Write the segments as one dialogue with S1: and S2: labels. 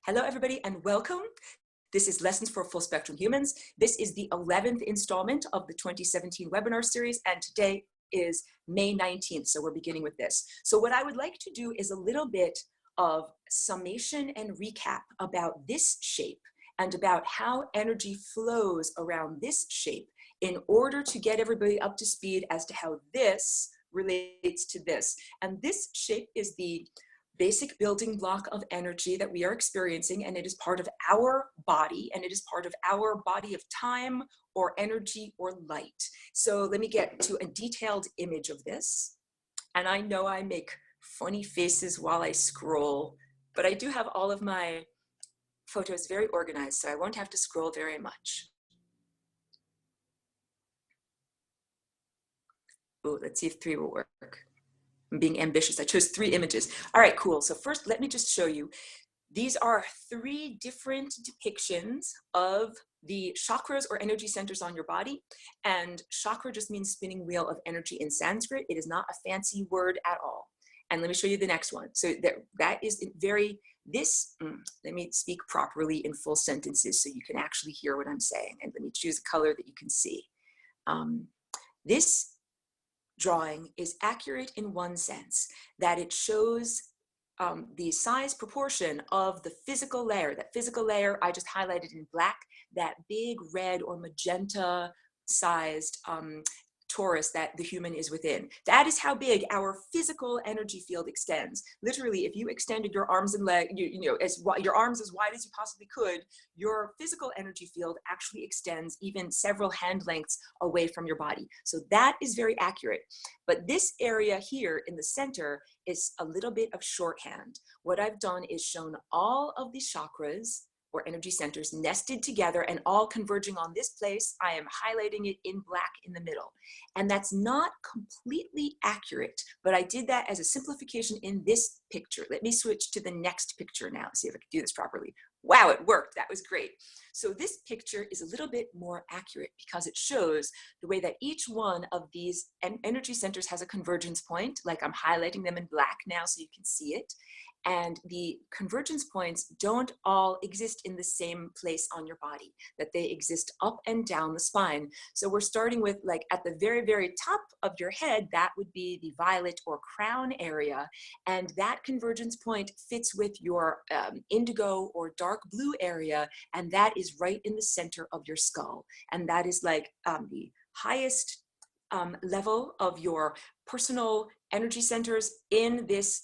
S1: Hello, everybody, and welcome. This is Lessons for Full Spectrum Humans. This is the 11th installment of the 2017 webinar series, and today is May 19th, so we're beginning with this. So what I would like to do is a little bit of summation and recap about this shape and about how energy flows around this shape in order to get everybody up to speed as to how this relates to this. And this shape is the basic building block of energy that we are experiencing, and it is part of our body, and it is part of our body of time or energy or light. So let me get to a detailed image of this. And I know I make funny faces while I scroll, but I do have all of my photos very organized, so I won't have to scroll very much. Oh, let's see if 3 will work. I'm being ambitious. I chose 3 images. All right, cool. So first, let me just show you. These are 3 different depictions of the chakras or energy centers on your body. And chakra just means spinning wheel of energy in Sanskrit. It is not a fancy word at all. And let me show you the next one. So that is very, let me speak properly in full sentences so you can actually hear what I'm saying. And let me choose a color that you can see. This drawing is accurate in one sense, that it shows the size proportion of the physical layer. That physical layer I just highlighted in black, that big red or magenta sized torus that the human is within. That is how big our physical energy field extends. Literally, if you extended your arms and legs, your arms as wide as you possibly could, your physical energy field actually extends even several hand lengths away from your body. So that is very accurate. But this area here in the center is a little bit of shorthand. What I've done is shown all of the chakras or energy centers nested together and all converging on this place. I am highlighting it in black in the middle. And that's not completely accurate, but I did that as a simplification in this picture. Let me switch to the next picture now, see if I can do this properly. Wow, it worked, that was great. So this picture is a little bit more accurate because it shows the way that each one of these energy centers has a convergence point, like I'm highlighting them in black now so you can see it. And the convergence points don't all exist in the same place on your body, that they exist up and down the spine. So we're starting with, like, at the very, very top of your head, that would be the violet or crown area. And that convergence point fits with your indigo or dark blue area. And that is right in the center of your skull. And that is like the highest level of your personal energy centers in this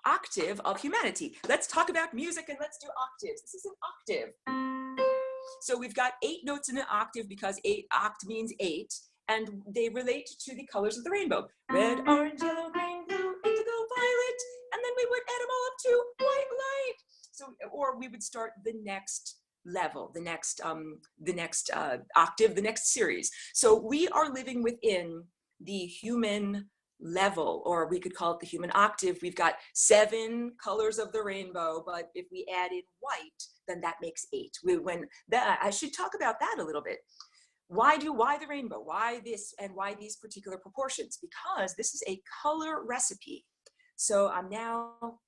S1: octave of humanity. Let's talk about music and let's do octaves. This is an octave. So we've got 8 notes in an octave because oct means 8, and they relate to the colors of the rainbow. Red, orange, yellow, green, blue, indigo, violet, and then we would add them all up to white light. So, or we would start the next level, the next octave, the next series. So we are living within the human level, or we could call it the human octave. We've got 7 colors of the rainbow, but if we add in white, then that makes 8. I should talk about that a little bit. Why the rainbow? Why this and why these particular proportions? Because this is a color recipe. So I'm now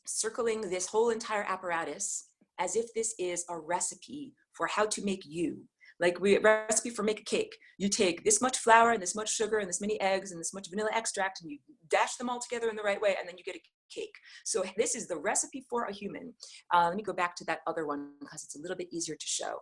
S1: circling this whole entire apparatus as if this is a recipe for how to make you. Like recipe for make a cake. You take this much flour and this much sugar and this many eggs and this much vanilla extract, and you dash them all together in the right way, and then you get a cake. So this is the recipe for a human. Let me go back to that other one because it's a little bit easier to show.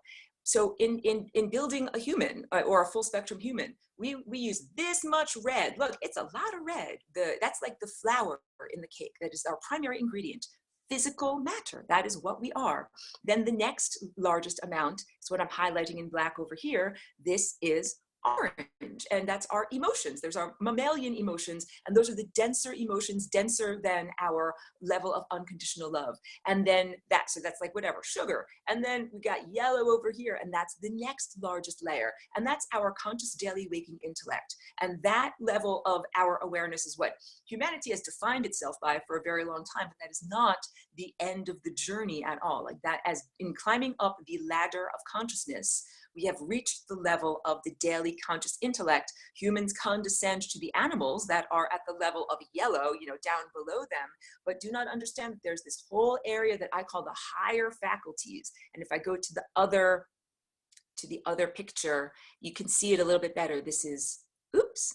S1: So in building a human or a full spectrum human, we use this much red. Look, it's a lot of red. That's like the flour in the cake. That is our primary ingredient. Physical matter, that is what we are. Then the next largest amount is what I'm highlighting in black over here. This is orange, and that's our emotions. There's our mammalian emotions, and those are the denser emotions, denser than our level of unconditional love. And then so that's like whatever, sugar. And then we got yellow over here, and that's the next largest layer. And that's our conscious daily waking intellect. And that level of our awareness is what humanity has defined itself by for a very long time, but that is not the end of the journey at all. Like that, as in climbing up the ladder of consciousness, we have reached the level of the daily conscious intellect. Humans condescend to the animals that are at the level of yellow, down below them, but do not understand that there's this whole area that I call the higher faculties. And if I go to the other picture, you can see it a little bit better. This is, oops,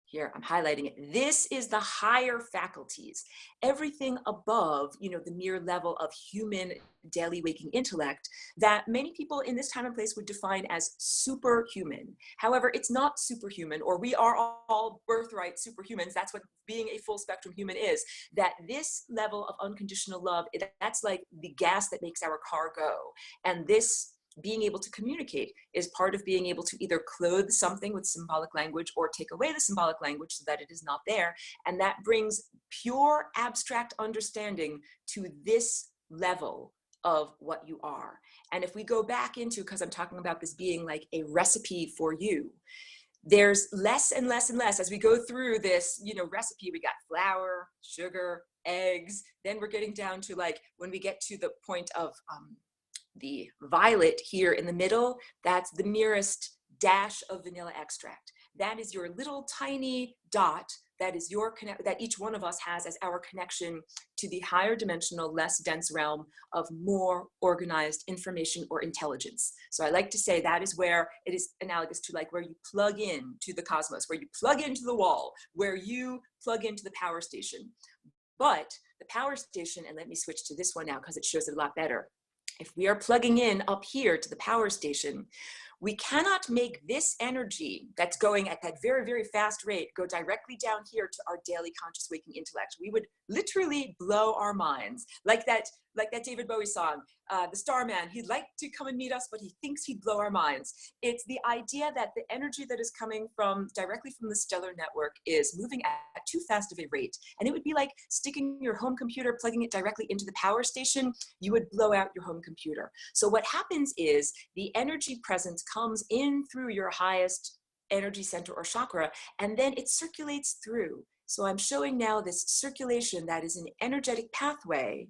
S1: here, I'm highlighting it. This is the higher faculties. Everything above, the mere level of human daily waking intellect that many people in this time and place would define as superhuman. However, it's not superhuman, or we are all birthright superhumans. That's what being a full spectrum human is. That this level of unconditional love, that's like the gas that makes our car go. And this being able to communicate is part of being able to either clothe something with symbolic language or take away the symbolic language so that it is not there. And that brings pure abstract understanding to this level of what you are. And if we go back into, because I'm talking about this being like a recipe for you, there's less and less and less as we go through this, recipe. We got flour, sugar, eggs, then we're getting down to like, when we get to the point of, the violet here in the middle, that's the merest dash of vanilla extract. That is your little tiny dot that is that each one of us has as our connection to the higher dimensional, less dense realm of more organized information or intelligence. So I like to say that is where it is analogous to like where you plug in to the cosmos, where you plug into the wall, where you plug into the power station. But the power station, and let me switch to this one now because it shows it a lot better. If we are plugging in up here to the power station, we cannot make this energy that's going at that very, very fast rate go directly down here to our daily conscious waking intellect. We would literally blow our minds. Like that David Bowie song, The Starman, he'd like to come and meet us, but he thinks he'd blow our minds. It's the idea that the energy that is coming directly from the stellar network is moving at too fast of a rate. And it would be like sticking your home computer, plugging it directly into the power station, you would blow out your home computer. So what happens is the energy presence comes in through your highest energy center or chakra, and then it circulates through. So I'm showing now this circulation that is an energetic pathway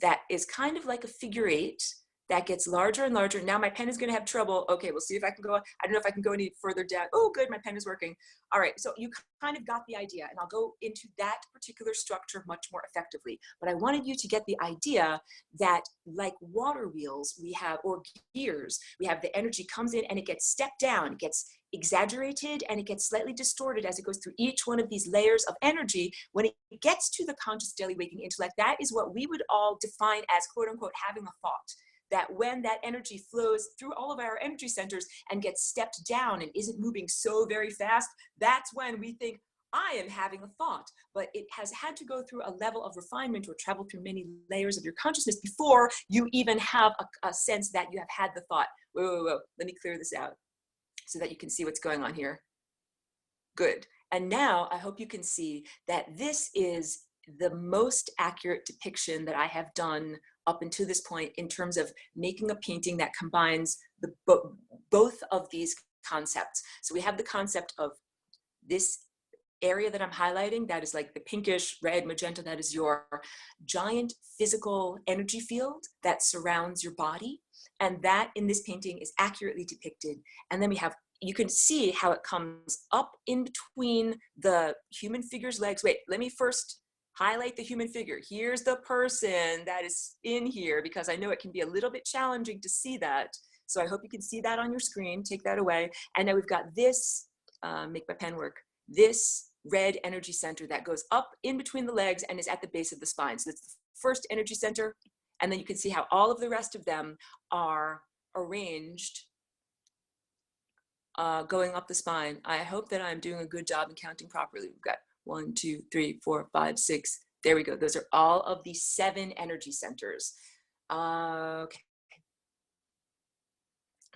S1: that is kind of like a figure eight that gets larger and larger. Now my pen is going to have trouble. Okay, we'll see if I can go. I don't know if I can go any further down. Oh, good, my pen is working. All right, so you kind of got the idea, and I'll go into that particular structure much more effectively. But I wanted you to get the idea that like water wheels, we have, or gears, we have the energy comes in and it gets stepped down, it gets exaggerated, and it gets slightly distorted as it goes through each one of these layers of energy. When it gets to the conscious daily waking intellect, that is what we would all define as quote unquote having a thought. That when that energy flows through all of our energy centers and gets stepped down and isn't moving so very fast, that's when we think, I am having a thought. But it has had to go through a level of refinement or travel through many layers of your consciousness before you even have a sense that you have had the thought. Whoa, let me clear this out so that you can see what's going on here. Good. And now I hope you can see that this is the most accurate depiction that I have done up until this point in terms of making a painting that combines both of these concepts. So we have the concept of this area that I'm highlighting, that is like the pinkish, red, magenta, that is your giant physical energy field that surrounds your body. And that in this painting is accurately depicted. And then we have, you can see how it comes up in between the human figure's legs. Wait, let me first highlight the human figure. Here's the person that is in here, because I know it can be a little bit challenging to see that. So I hope you can see that on your screen. Take that away. And now we've got this, make my pen work, this red energy center that goes up in between the legs and is at the base of the spine. So that's the first energy center. And then you can see how all of the rest of them are arranged going up the spine. I hope that I'm doing a good job in counting properly. We've got 1, 2, 3, 4, 5, 6. There we go. Those are all of the 7 energy centers. Okay.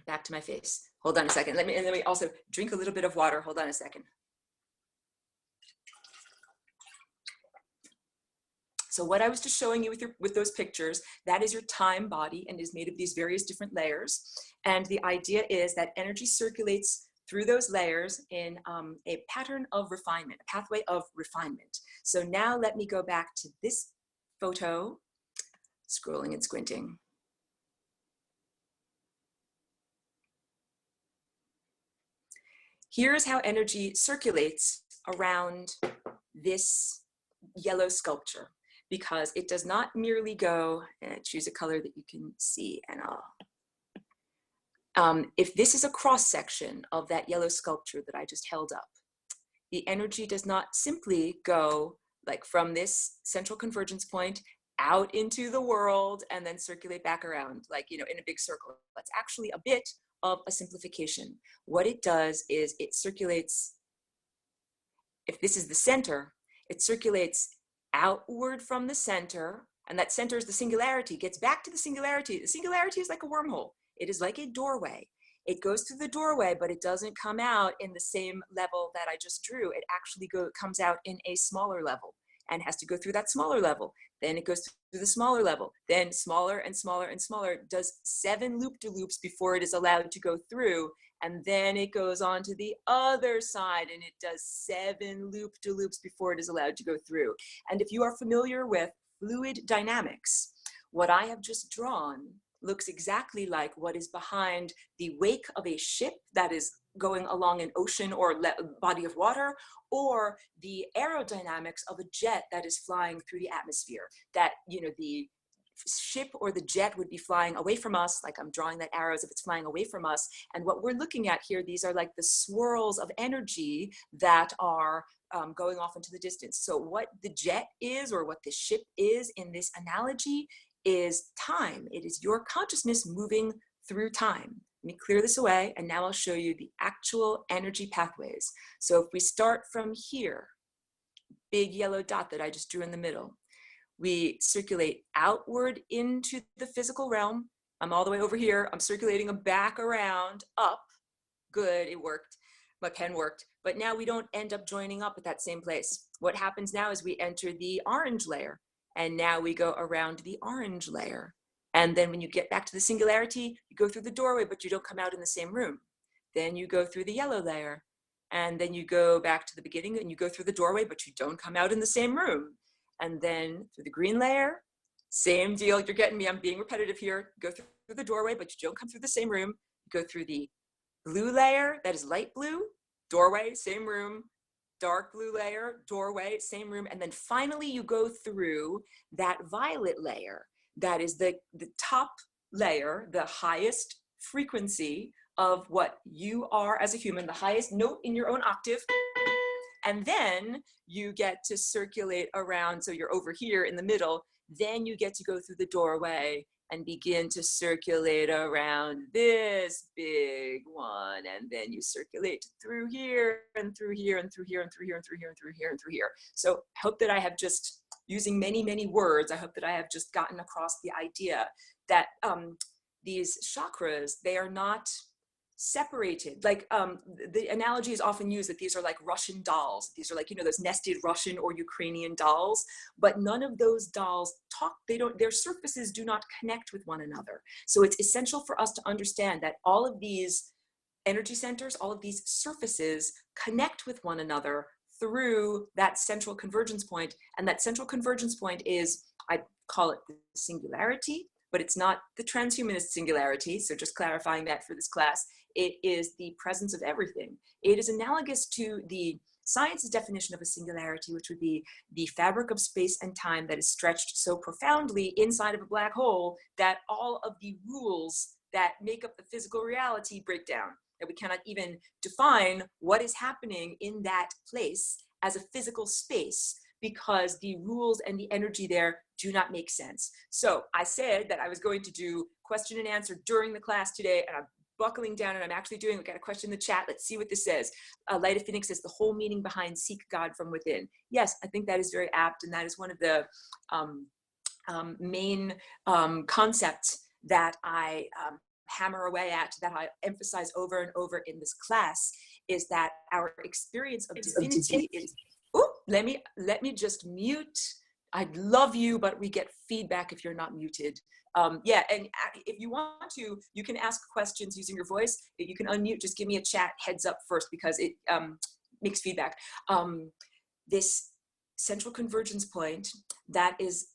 S1: Back to my face. Hold on a second. Let me also drink a little bit of water. Hold on a second. So what I was just showing you with those pictures, that is your time body and is made of these various different layers. And the idea is that energy circulates through those layers in a pattern of refinement, a pathway of refinement. So now let me go back to this photo, scrolling and squinting. Here's how energy circulates around this yellow sculpture, because it does not merely go, choose a color that you can see, and if this is a cross section of that yellow sculpture that I just held up, the energy does not simply go like from this central convergence point out into the world and then circulate back around, like, you know, in a big circle. That's actually a bit of a simplification. What it does is it circulates, if this is the center, it circulates outward from the center, and that center is the singularity, gets back to the singularity. The singularity is like a wormhole. It is like a doorway. It goes through the doorway, but it doesn't come out in the same level that I just drew. It actually comes out in a smaller level and has to go through that smaller level. Then it goes through the smaller level, then smaller and smaller and smaller, does 7 loop-de-loops before it is allowed to go through. And then it goes on to the other side and it does 7 loop-de-loops before it is allowed to go through. And if you are familiar with fluid dynamics, what I have just drawn looks exactly like what is behind the wake of a ship that is going along an ocean or body of water, or the aerodynamics of a jet that is flying through the atmosphere. That, you know, the ship or the jet would be flying away from us, like I'm drawing that arrow as if it's flying away from us. And what we're looking at here, these are like the swirls of energy that are going off into the distance. So what the jet is, or what the ship is in this analogy, is time. It is your consciousness moving through time. Let me clear this away, and now I'll show you the actual energy pathways. So if we start from here, big yellow dot that I just drew in the middle, we circulate outward into the physical realm. I'm all the way over here. I'm circulating back around, up. Good, it worked. My pen worked. But now we don't end up joining up at that same place. What happens now is we enter the orange layer. And now we go around the orange layer. And then when you get back to the singularity, you go through the doorway, but you don't come out in the same room. Then you go through the yellow layer. And then you go back to the beginning and you go through the doorway, but you don't come out in the same room. And then through the green layer, same deal. You're getting me. I'm being repetitive here. You go through the doorway, but you don't come through the same room. You go through the blue layer, that is light blue, doorway, same room. Dark blue layer, doorway, same room. And then finally you go through that violet layer. That is the top layer, the highest frequency of what you are as a human, the highest note in your own octave. And then you get to circulate around, so you're over here in the middle, then you get to go through the doorway and begin to circulate around this big one. And then you circulate through here and through here and through here and through here and through here and through here and through here. So I hope that I have just, using many, many words, I hope that I have just gotten across the idea that these chakras, they are not separated. Like the analogy is often used that these are like Russian dolls. These are like, you know, those nested Russian or Ukrainian dolls, but none of those dolls talk. Their surfaces do not connect with one another. So it's essential for us to understand that all of these energy centers, all of these surfaces connect with one another through that central convergence point. And that central convergence point is, I call it the singularity, but it's not the transhumanist singularity. So just clarifying that for this class. It is the presence of everything. It is analogous to the science's definition of a singularity, which would be the fabric of space and time that is stretched so profoundly inside of a black hole that all of the rules that make up the physical reality break down, that we cannot even define what is happening in that place as a physical space, because the rules and the energy there do not make sense. So I said that I was going to do question and answer during the class today, and I'm buckling down and I'm actually doing, we got a question in the chat. Let's see what this says. Light of Phoenix says the whole meaning behind seek God from within. Yes, I think that is very apt. And that is one of the main concepts that I hammer away at, that I emphasize over and over in this class, is that our experience of divinity is, oh, let me just mute. I love you, but we get feedback if you're not muted. Yeah, and if you want to, you can ask questions using your voice. If you can unmute, just give me a chat heads up first, because it makes feedback. This central convergence point, that is,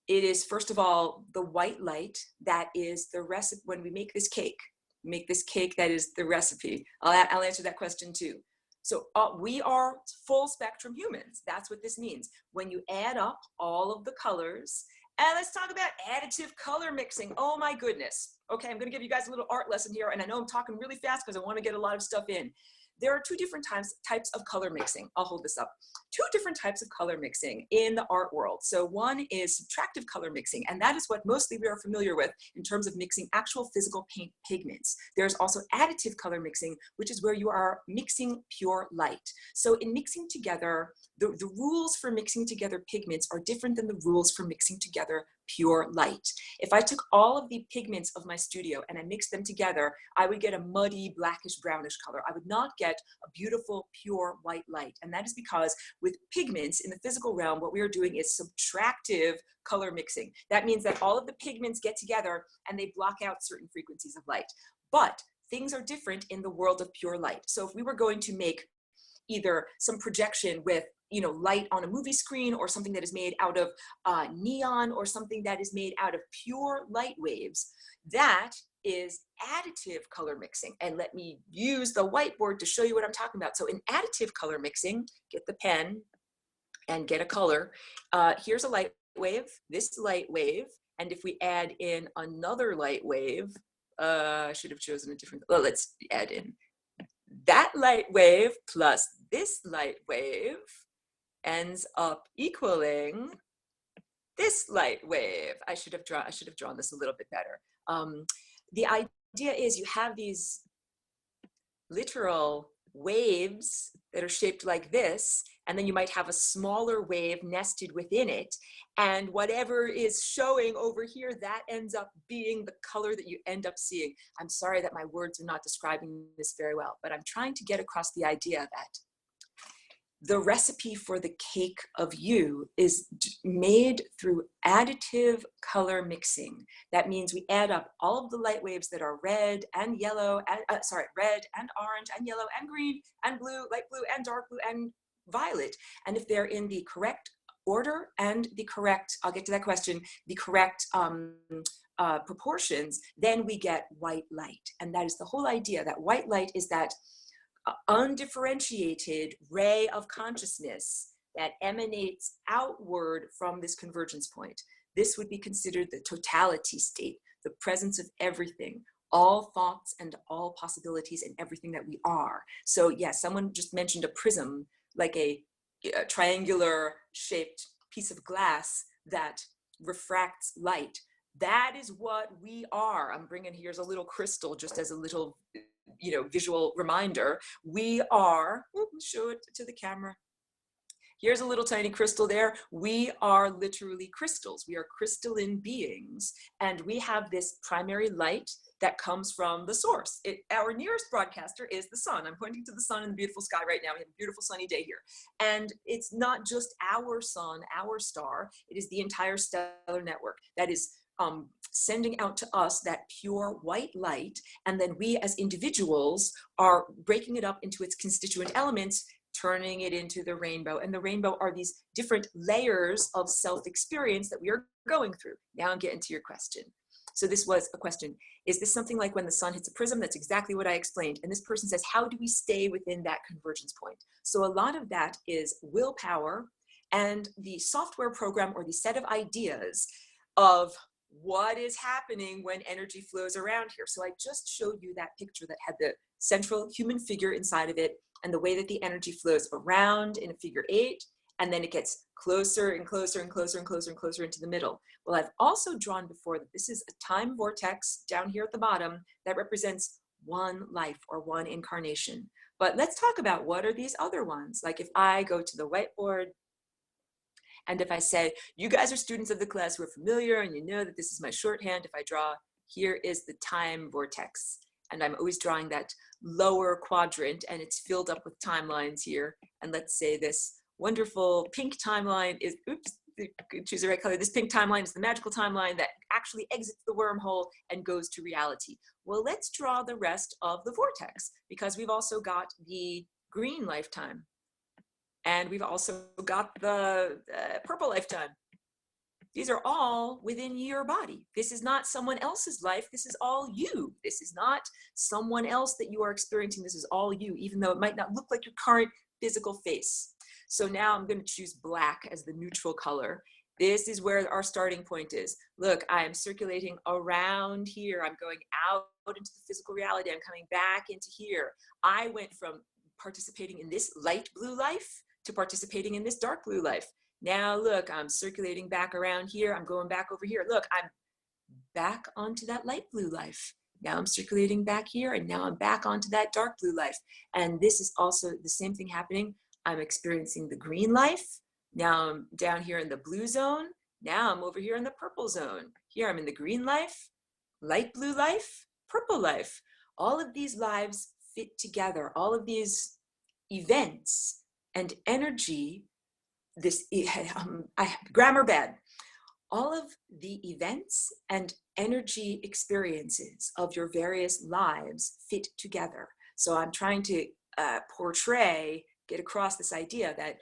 S1: it is first of all the white light that is the recipe. When we make this cake, make this cake that is the recipe? I'll answer that question too. So we are full spectrum humans. That's what this means. When you add up all of the colors, and let's talk about additive color mixing. Oh my goodness. Okay, I'm gonna give you guys a little art lesson here, and I know I'm talking really fast because I wanna get a lot of stuff in. There are two different types of color mixing. I'll hold this up. Two different types of color mixing in the art world. So one is subtractive color mixing, and that is what mostly we are familiar with in terms of mixing actual physical paint pigments. There's also additive color mixing, which is where you are mixing pure light. So in mixing together, the rules for mixing together pigments are different than the rules for mixing together pure light. If I took all of the pigments of my studio and I mixed them together, I would get a muddy, blackish, brownish color. I would not get a beautiful, pure white light. And that is because with pigments in the physical realm, what we are doing is subtractive color mixing. That means that all of the pigments get together and they block out certain frequencies of light. But things are different in the world of pure light. So if we were going to make either some projection with light on a movie screen, or something that is made out of neon, or something that is made out of pure light waves, that is additive color mixing. And let me use the whiteboard to show you what I'm talking about. So in additive color mixing, get the pen and get a color. Here's a light wave, this light wave, and if we add in another light wave, I should have chosen a different, well, let's add in that light wave plus this light wave ends up equaling this light wave. I should have drawn this a little bit better. The idea is you have these literal waves that are shaped like this, and then you might have a smaller wave nested within it, and whatever is showing over here, that ends up being the color that you end up seeing. I'm sorry that my words are not describing this very well, but I'm trying to get across the idea that the recipe for the cake of you is made through additive color mixing. That means we add up all of the light waves that are red and yellow, red and orange and yellow and green and blue, light blue and dark blue and violet. And if they're in the correct order and the correct, I'll get to that question, the correct proportions, then we get white light. And that is the whole idea, that white light is that undifferentiated ray of consciousness that emanates outward from this convergence point. This would be considered the totality state, the presence of everything, all thoughts and all possibilities and everything that we are. So yes, someone just mentioned a prism, like a triangular shaped piece of glass that refracts light. That is what we are. I'm bringing, here's a little crystal just as a little visual reminder. We are, show it to the camera. Here's a little tiny crystal there. We are literally crystals. We are crystalline beings, and we have this primary light that comes from the source. Our nearest broadcaster is the sun. I'm pointing to the sun in the beautiful sky right now. We have a beautiful sunny day here. And it's not just our sun, our star. It is the entire stellar network that is sending out to us that pure white light, and then we as individuals are breaking it up into its constituent elements, turning it into the rainbow. And the rainbow are these different layers of self-experience that we are going through. Now I'm getting to your question. So this was a question. Is this something like when the sun hits a prism? That's exactly what I explained. And this person says, how do we stay within that convergence point? So a lot of that is willpower and the software program, or the set of ideas of what is happening when energy flows around here. So I just showed you that picture that had the central human figure inside of it, and the way that the energy flows around in a figure 8, and then it gets closer and closer and closer and closer and closer into the middle. Well, I've also drawn before that this is a time vortex down here at the bottom that represents one life or one incarnation. But let's talk about what are these other ones. Like if I go to the whiteboard, and if I say, you guys are students of the class who are familiar and you know that this is my shorthand, if I draw, here is the time vortex. And I'm always drawing that lower quadrant, and it's filled up with timelines here. And let's say this wonderful pink timeline is, oops, choose the right color. This pink timeline is the magical timeline that actually exits the wormhole and goes to reality. Well, let's draw the rest of the vortex, because we've also got the green lifetime. And we've also got the purple lifetime. These are all within your body. This is not someone else's life. This is all you. This is not someone else that you are experiencing. This is all you, even though it might not look like your current physical face. So now I'm going to choose black as the neutral color. This is where our starting point is. Look, I am circulating around here. I'm going out into the physical reality. I'm coming back into here. I went from participating in this light blue life to participating in this dark blue life. Now look, I'm circulating back around here. I'm going back over here. Look, I'm back onto that light blue life. Now I'm circulating back here, and now I'm back onto that dark blue life. And this is also the same thing happening. I'm experiencing the green life. Now I'm down here in the blue zone. Now I'm over here in the purple zone. Here I'm in the green life, light blue life, purple life. All of these lives fit together. All of these events and energy, grammar bad. All of the events and energy experiences of your various lives fit together. So I'm trying to get across this idea that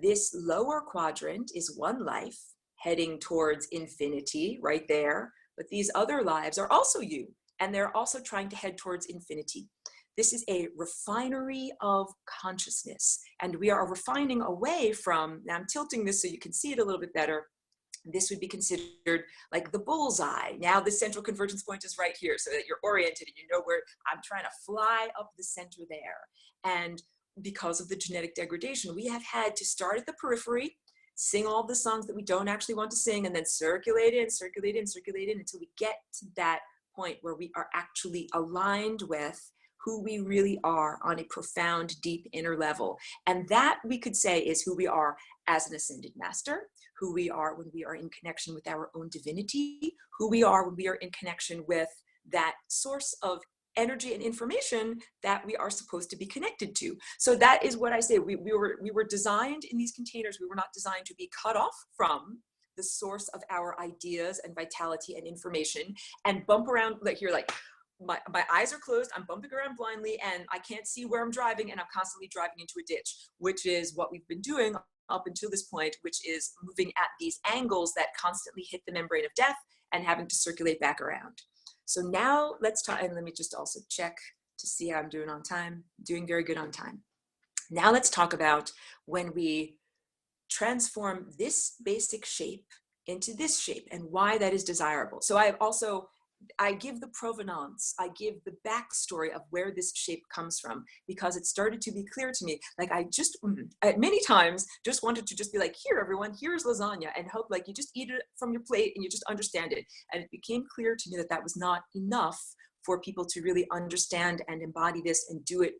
S1: this lower quadrant is one life heading towards infinity right there, but these other lives are also you, and they're also trying to head towards infinity. This is a refinery of consciousness, and we are refining away from, now I'm tilting this so you can see it a little bit better. This would be considered like the bullseye. Now the central convergence point is right here so that you're oriented and you know where I'm trying to fly up the center there. And because of the genetic degradation, we have had to start at the periphery, sing all the songs that we don't actually want to sing, and then circulate in until we get to that point where we are actually aligned with who we really are on a profound, deep inner level. And that, we could say, is who we are as an ascended master, who we are when we are in connection with our own divinity, who we are when we are in connection with that source of energy and information that we are supposed to be connected to. So that is what I say. We were designed in these containers. We were not designed to be cut off from the source of our ideas and vitality and information and bump around like here, like my eyes are closed, I'm bumping around blindly, and I can't see where I'm driving, and I'm constantly driving into a ditch, which is what we've been doing up until this point, which is moving at these angles that constantly hit the membrane of death and having to circulate back around. So now let's talk, and let me just also check to see how I'm doing on time. Doing very good on time. Now let's talk about when we transform this basic shape into this shape and why that is desirable. So I give the provenance, I give the backstory of where this shape comes from, because it started to be clear to me. Like I just, at many times, just wanted to just be like, here, everyone, here's lasagna, and hope like you just eat it from your plate and you just understand it. And it became clear to me that that was not enough for people to really understand and embody this and do it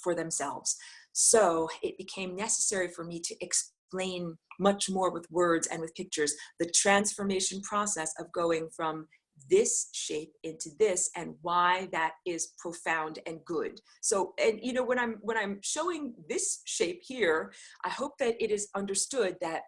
S1: for themselves. So it became necessary for me to explain much more with words and with pictures, the transformation process of going from this shape into this and why that is profound and good. So, and you know, when I'm showing this shape here, I hope that it is understood that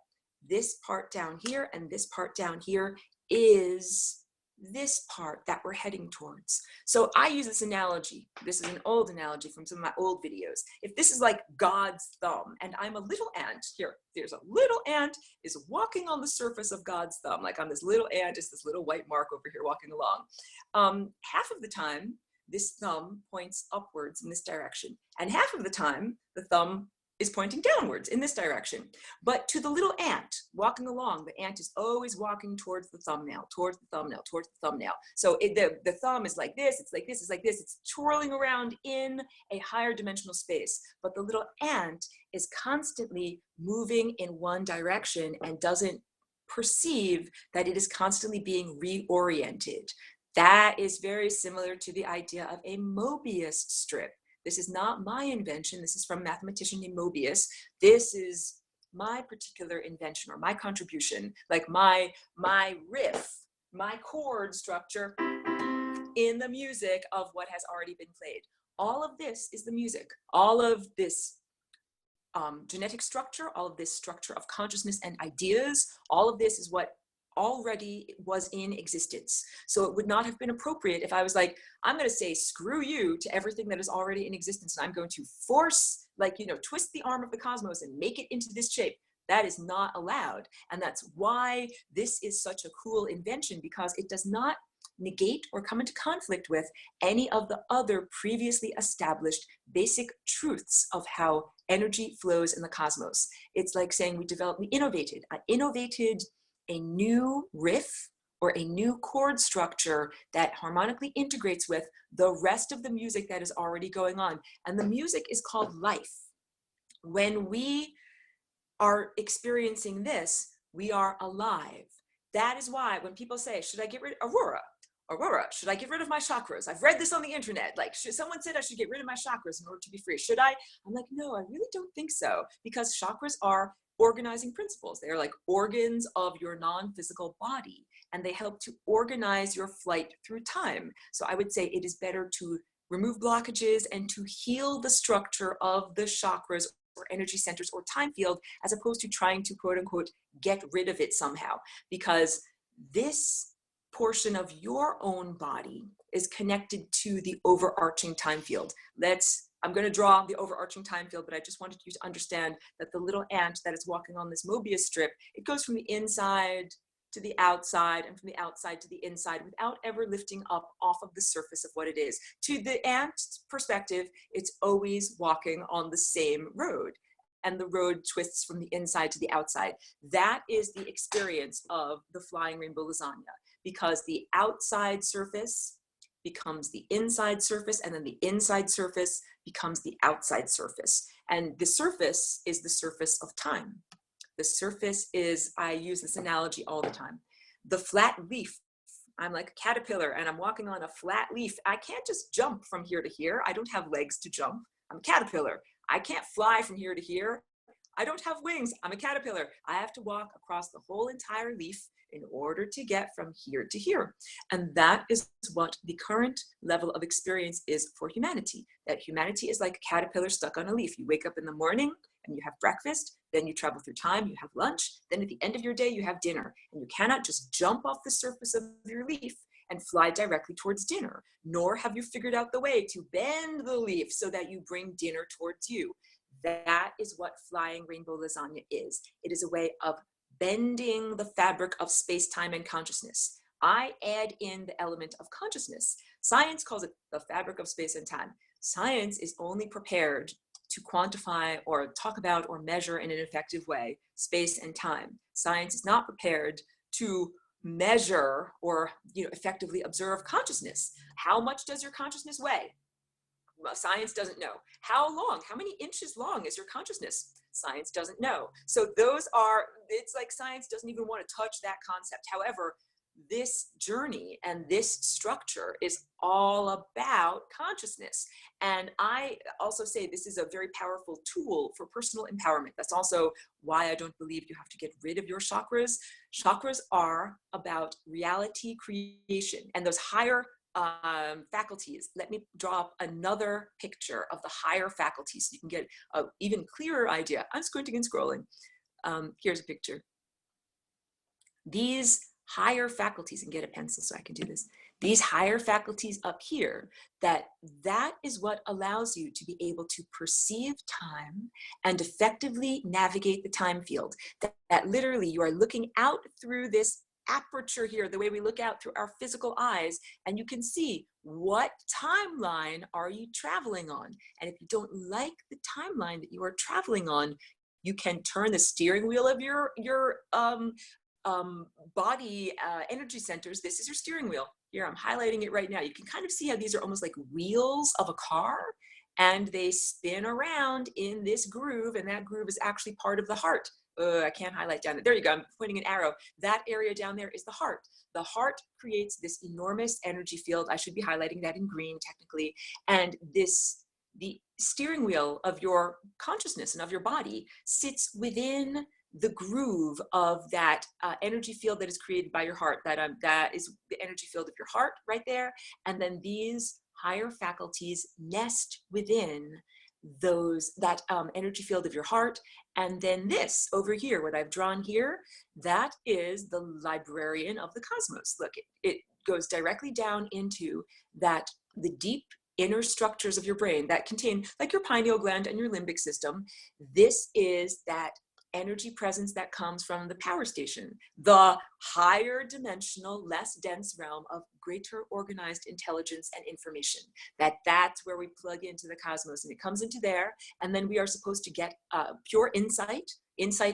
S1: this part down here and this part down here is this part that we're heading towards. So I use this analogy. This is an old analogy from some of my old videos. If this is like God's thumb and I'm a little ant, here, there's a little ant is walking on the surface of God's thumb, like on this little ant, is this little white mark over here walking along. Half of the time, this thumb points upwards in this direction. And half of the time, the thumb is pointing downwards in this direction. But to the little ant walking along, the ant is always walking towards the thumbnail, towards the thumbnail, towards the thumbnail. So the thumb is like this, it's like this, it's like this, it's twirling around in a higher dimensional space. But the little ant is constantly moving in one direction and doesn't perceive that it is constantly being reoriented. That is very similar to the idea of a Mobius strip. This is not my invention. This is from mathematician named Mobius. This is my particular invention or my contribution, like my riff, my chord structure in the music of what has already been played. All of this is the music. All of this genetic structure, all of this structure of consciousness and ideas, all of this is what already was in existence. So it would not have been appropriate if I was like, I'm going to say screw you to everything that is already in existence, and I'm going to force, like, you know, twist the arm of the cosmos and make it into this shape. That is not allowed. And that's why this is such a cool invention, because it does not negate or come into conflict with any of the other previously established basic truths of how energy flows in the cosmos. It's like saying we innovated a new riff or a new chord structure that harmonically integrates with the rest of the music that is already going on. And the music is called life. When we are experiencing this, we are alive. That is why when people say, should I get rid of Aurora, should I get rid of my chakras? I've read this on the internet. Like, someone said I should get rid of my chakras in order to be free. Should I? I'm like, no, I really don't think so, because chakras are organizing principles. They are like organs of your non-physical body, and they help to organize your flight through time. So I would say it is better to remove blockages and to heal the structure of the chakras or energy centers or time field, as opposed to trying to quote unquote get rid of it somehow, because this portion of your own body is connected to the overarching time field. I'm going to draw the overarching time field, but I just wanted you to understand that the little ant that is walking on this Mobius strip, it goes from the inside to the outside and from the outside to the inside without ever lifting up off of the surface of what it is. To the ant's perspective, it's always walking on the same road, and the road twists from the inside to the outside. That is the experience of the flying rainbow lasagna, because the outside surface becomes the inside surface, and then the inside surface becomes the outside surface. And the surface is the surface of time. The surface is, I use this analogy all the time, the flat leaf. I'm like a caterpillar and I'm walking on a flat leaf. I can't just jump from here to here. I don't have legs to jump. I'm a caterpillar. I can't fly from here to here. I don't have wings. I'm a caterpillar. I have to walk across the whole entire leaf in order to get from here to here. And that is what the current level of experience is for humanity. That humanity is like a caterpillar stuck on a leaf. You wake up in the morning and you have breakfast, then you travel through time, you have lunch, then at the end of your day, you have dinner. And you cannot just jump off the surface of your leaf and fly directly towards dinner, nor have you figured out the way to bend the leaf so that you bring dinner towards you. That is what flying rainbow lasagna is. It is a way of bending the fabric of space, time, and consciousness. I add in the element of consciousness. Science calls it the fabric of space and time. Science is only prepared to quantify or talk about or measure in an effective way space and time. Science is not prepared to measure or effectively observe consciousness. How much does your consciousness weigh? Well, science doesn't know. How long? How many inches long is your consciousness? Science doesn't know. So it's like science doesn't even want to touch that concept. However, this journey and this structure is all about consciousness. And I also say this is a very powerful tool for personal empowerment. That's also why I don't believe you have to get rid of your chakras. Chakras are about reality creation, and those higher faculties. Let me draw up another picture of the higher faculties so you can get an even clearer idea. I'm squinting and scrolling. Here's a picture. These higher faculties, and get a pencil so I can do this. These higher faculties up here, that is what allows you to be able to perceive time and effectively navigate the time field. That literally you are looking out through this aperture here, the way we look out through our physical eyes, and you can see what timeline are you traveling on. And if you don't like the timeline that you are traveling on, you can turn the steering wheel of your body energy centers. This is your steering wheel. Here, I'm highlighting it right now. You can kind of see how these are almost like wheels of a car, and they spin around in this groove, and that groove is actually part of the heart. I can't highlight down there. There you go. I'm pointing an arrow. That area down there is the heart. The heart creates this enormous energy field. I should be highlighting that in green technically. And the steering wheel of your consciousness and of your body sits within the groove of that energy field that is created by your heart. That is the energy field of your heart right there. And then these higher faculties nest within that energy field of your heart. And then this over here, what I've drawn here, that is the librarian of the cosmos. Look, it goes directly down into the deep inner structures of your brain that contain like your pineal gland and your limbic system. This is that energy presence that comes from the power station, the higher dimensional, less dense realm of greater organized intelligence and information. That's where we plug into the cosmos, and it comes into there, and then we are supposed to get pure insight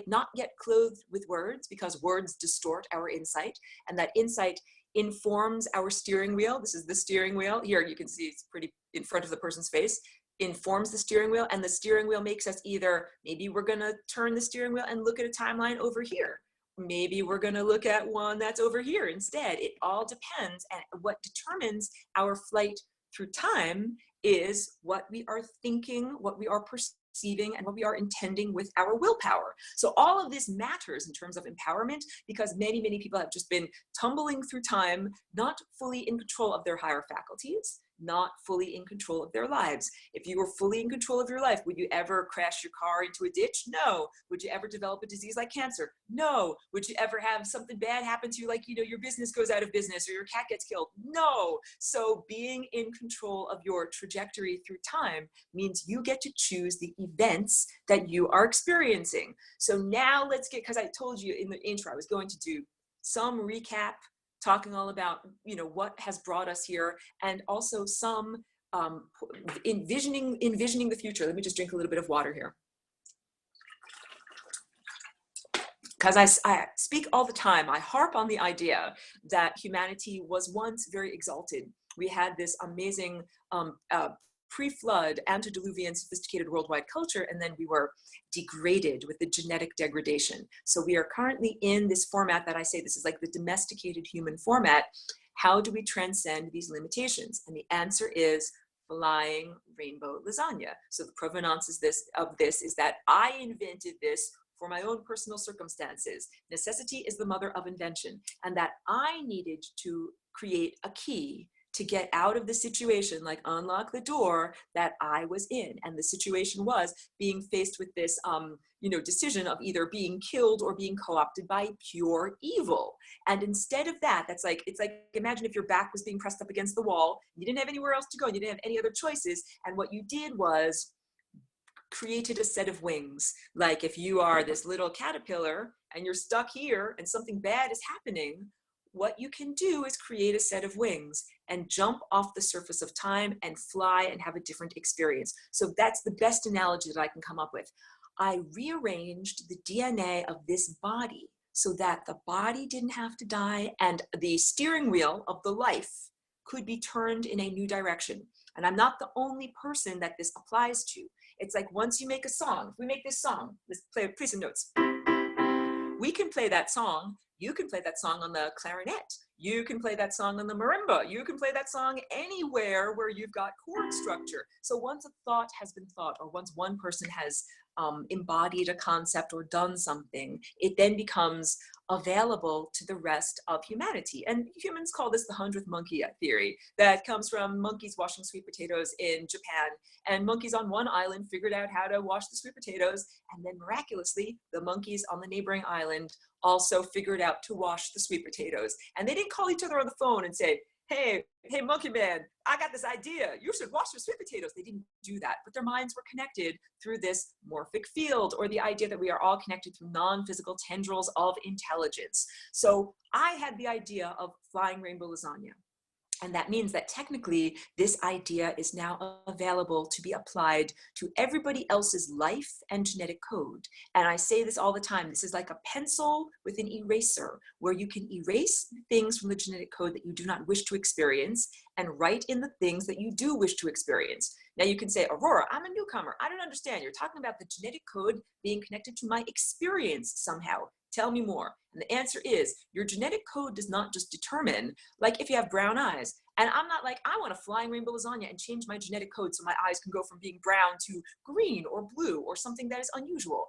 S1: not yet clothed with words, because words distort our insight, and that insight informs our steering wheel. This is the steering wheel. Here you can see it's pretty in front of the person's face. Informs the steering wheel, and the steering wheel makes us either, maybe we're going to turn the steering wheel and look at a timeline over here. Maybe we're going to look at one that's over here instead. It all depends, and what determines our flight through time is what we are thinking, what we are perceiving, and what we are intending with our willpower. So all of this matters in terms of empowerment, because many, many people have just been tumbling through time, not fully in control of their higher faculties, not fully in control of their lives. If you were fully in control of your life, would you ever crash your car into a ditch? No. Would you ever develop a disease like cancer? No. Would you ever have something bad happen to you, like, you know, your business goes out of business or your cat gets killed? No. So being in control of your trajectory through time means you get to choose the events that you are experiencing. So now let's get, because I told you in the intro, I was going to do some recap, talking all about, you know, what has brought us here, and also some envisioning the future. Let me just drink a little bit of water here. Because I speak all the time, I harp on the idea that humanity was once very exalted. We had this amazing pre-flood, antediluvian, sophisticated worldwide culture, and then we were degraded with the genetic degradation. So we are currently in this format that I say, this is like the domesticated human format. How do we transcend these limitations? And the answer is flying rainbow lasagna. So the provenance of this is that I invented this for my own personal circumstances. Necessity is the mother of invention, and that I needed to create a key to get out of the situation, like unlock the door that I was in. And the situation was being faced with this you know, decision of either being killed or being co-opted by pure evil. And instead of that, that's like, it's like, imagine if your back was being pressed up against the wall, you didn't have anywhere else to go, and you didn't have any other choices. And what you did was created a set of wings. Like if you are this little caterpillar and you're stuck here and something bad is happening, what you can do is create a set of wings and jump off the surface of time and fly and have a different experience. So that's the best analogy that I can come up with. I rearranged the DNA of this body so that the body didn't have to die, and the steering wheel of the life could be turned in a new direction. And I'm not the only person that this applies to. It's like once you make a song, if we make this song, let's play some notes. We can play that song. You can play that song on the clarinet. You can play that song on the marimba. You can play that song anywhere where you've got chord structure. So once a thought has been thought, or once one person has embodied a concept or done something, it then becomes available to the rest of humanity. And humans call this the 100th monkey theory, that comes from monkeys washing sweet potatoes in Japan. And monkeys on one island figured out how to wash the sweet potatoes, and then miraculously, the monkeys on the neighboring island also figured out to wash the sweet potatoes. And they didn't call each other on the phone and say, hey, monkey man, I got this idea, you should wash your sweet potatoes. They didn't do that, but their minds were connected through this morphic field, or the idea that we are all connected through non-physical tendrils of intelligence. So I had the idea of flying rainbow lasagna. And that means that technically this idea is now available to be applied to everybody else's life and genetic code. And I say this all the time, this is like a pencil with an eraser, where you can erase things from the genetic code that you do not wish to experience and write in the things that you do wish to experience. Now you can say, Aurora, I'm a newcomer, I don't understand. You're talking about the genetic code being connected to my experience somehow. Tell me more. And the answer is, your genetic code does not just determine, like if you have brown eyes, and I'm not like, I want a flying rainbow lasagna and change my genetic code so my eyes can go from being brown to green or blue or something that is unusual.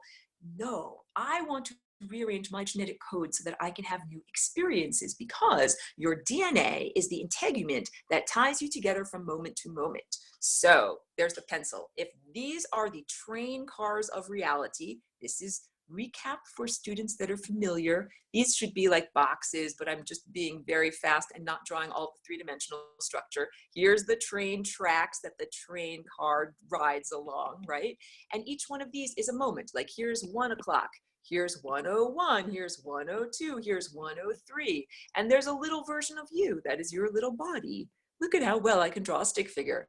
S1: No, I want to rearrange my genetic code so that I can have new experiences, because your DNA is the integument that ties you together from moment to moment. So there's the pencil. If these are the train cars of reality, this is recap for students that are familiar. These should be like boxes, but I'm just being very fast and not drawing all the three-dimensional structure. Here's the train tracks that the train car rides along, right? And each one of these is a moment. Like here's 1 o'clock, Here's 101, here's 102, here's 103. And there's a little version of you that is your little body. Look at how well I can draw a stick figure.